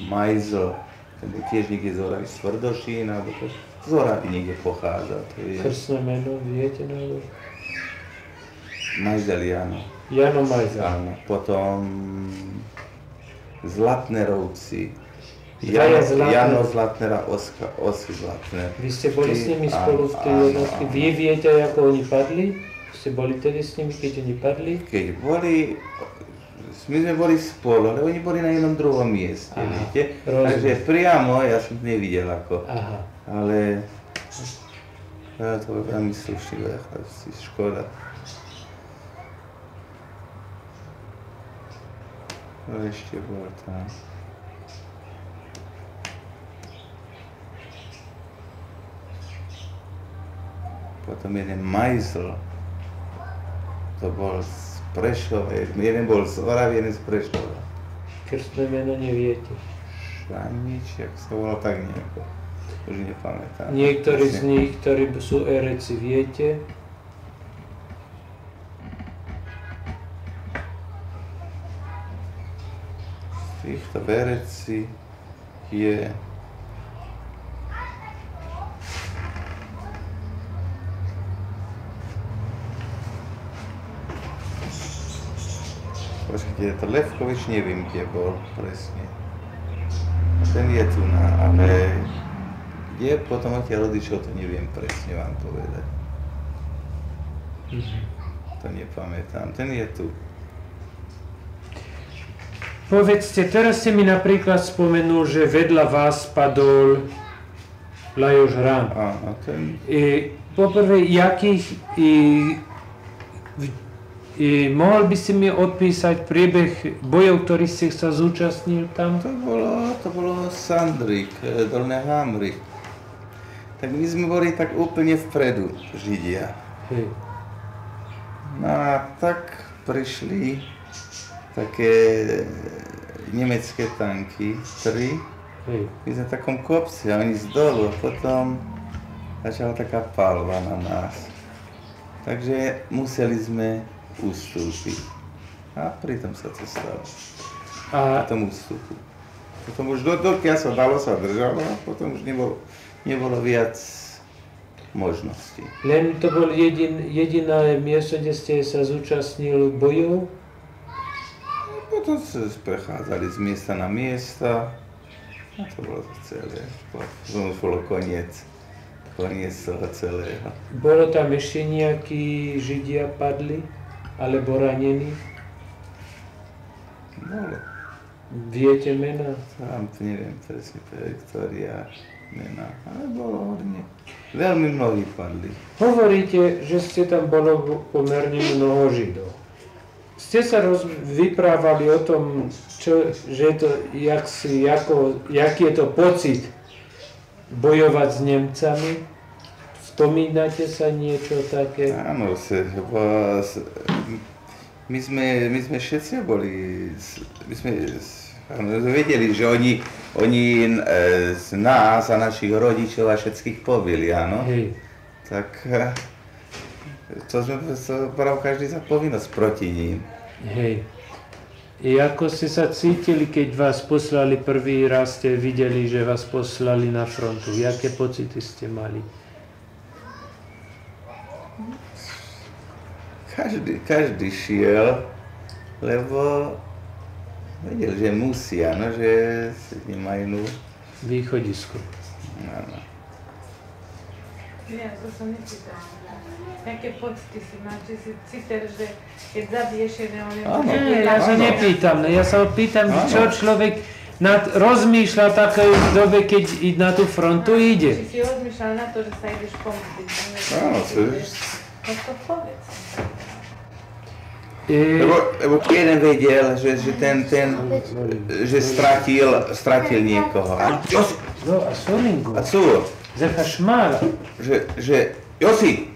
Majzl, ten bol tiež niekde z Oravy, z Tvrdošína, alebo to z Oravy niekde pochádza. Krstné meno, viete na Majzel Jano. Jano Majzel. Áno, potom Zlatnerovci. Jano Zlatner a Osi Zlatner. Vy ste boli s nimi spolu v tej jednotke? Vy viete, ako oni padli? Ste boli tedy s nimi, keď oni padli? Keď boli, my sme boli spolu, ale oni boli na jednom druhom mieste, viete? Takže priamo ja som nevidel ako. Aha. Ale to bol veľmi slušný vrch, škoda. To ešte bol tam. Potom jeden Majzl, to bol z Prešova, jeden bol z Oravy, jeden z Prešova. Krstné meno neviete? Šanič, jak sa volal, tak nejako, už nepamätám. Niektorí z nich, ktorí sú ereci, viete? Z týchto ereci je je to Levkovič, neviem, kde bol presne. Ten je tu ale kde potom odtiaľ odišiel, to neviem presne vám povedať. To nepamätám, ten je tu. Povedzte, teraz ste mi napríklad spomenul, že vedľa vás padol Lajoš Rand. Áno, ten... Poprvé, jakých... mohol by si mi odpísať priebeh bojov, ktorých ste sa zúčastnil tam? To bolo Sandrik, Dolné Hamri. Tak my sme boli tak úplne vpredu, Židia. Hej. No a tak prišli také nemecké tanky, 3. Hej. My sme v takom kopci a oni z dolu a potom začala taká palba na nás. Takže museli sme ustúpiť. A pritom sa to stalo. A Potom ustúpiť. Potom už dokiaľ sa dalo, sa držalo a potom už nebolo viac možností. len to bol jediné miesto, kde ste sa zúčastnil bojov? Potom sa prechádzali z miesta na miesta a to bolo to celé. Potom už bolo koniec toho celého. Bolo tam ešte nejakí Židia padli? Alebo ranení? Bolo. Viete mená? Tam neviem presne, ktorá mená, ale bolo hodne. Veľmi mnohí padli. Hovoríte, že ste tam bolo pomerne mnoho Židov. Ste sa vyprávali o tom, jaký je to pocit bojovať s Nemcami? Spomínate sa niečo také? Áno, my sme všetci boli, my sme vedeli, že oni z nás a našich rodičov a všetkých pobili, áno. Hej. Tak to sme bral každý za povinnosť proti ním. Hej. I ako ste sa cítili, keď vás poslali prvý raz, ste videli, že vás poslali na frontu? Jaké pocity ste mali? Každý šiel, lebo vedel, že musia, no, že nemajú Východisko. Áno. Ja to som necítala. Jaké pocity si mal? Či si cítil, že keď zabiješ jedného Nie, ja sa nepýtam, ja sa pýtam, čo človek rozmýšľa v takej dobe, keď na tú frontu ide. Či si rozmýšľal na to, že sa ideš pomôcť. Áno, No to povedz. Lebo jeden vedel, že stratil niekoho. No a Solingu. A co? Zeka šmála. Že Josi!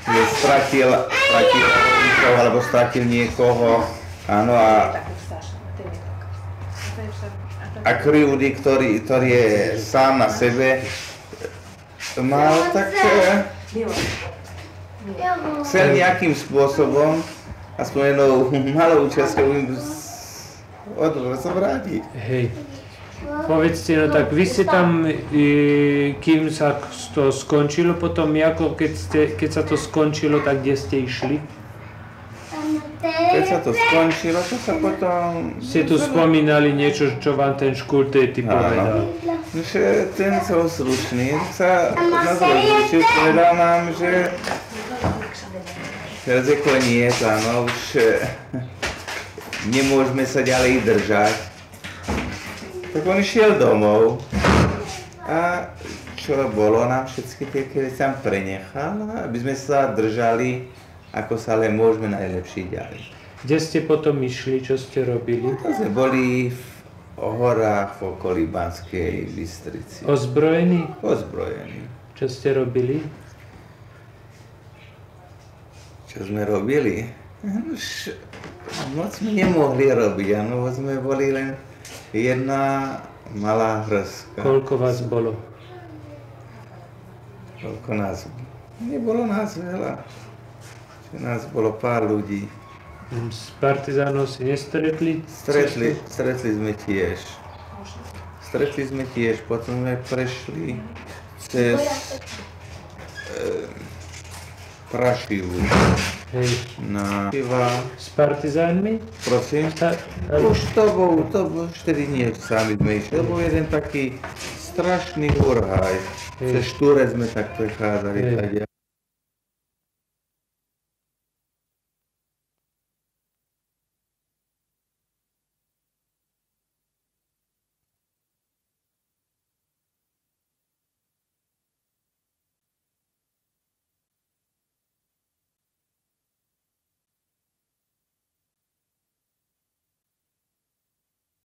Že stratil niekoho, alebo stratil niekoho. Áno, a krivdy, ktorý je sám na sebe, mal tak... Chcel nejakým spôsobom, aspoň jednou malou časťou sa vrátiť. Hej. Povedzte, no tak vy ste tam, kým sa to skončilo, potom ako keď sa to skončilo, tak kde ste išli? Keď sa to skončilo, to sa potom... Ste tu spomínali niečo, čo vám ten škultéty povedal. Že ten slušný sa nás rozličil, povedal nám, že teraz je koniec, áno, už nemôžeme sa ďalej držať. Tak on išiel domov a čo bolo, nám všetky tie veci tam prenechal, aby sme sa držali, ako sa len môžeme najlepšie ďalej. Kde ste potom išli, čo ste robili? To sme boli v horách v okolí Banskej Bystrici. Ozbrojení? Ozbrojení. Čo ste robili? Čo sme robili? Moc sme nemohli robiť, áno, sme boli len jedna malá hrska. Koľko vás bolo? Koľko nás? Nebolo nás veľa. Nás bolo pár ľudí. S partizánov si nestretli? Stretli sme tiež. Potom sme prešli cez Prašivu. Hej. Na piva. S partizánmi? Prosím? Už to bol, vtedy nie sami sme išli. To bol jeden taký strašný hurhaj. Cez Štúrec sme tak prechádzali.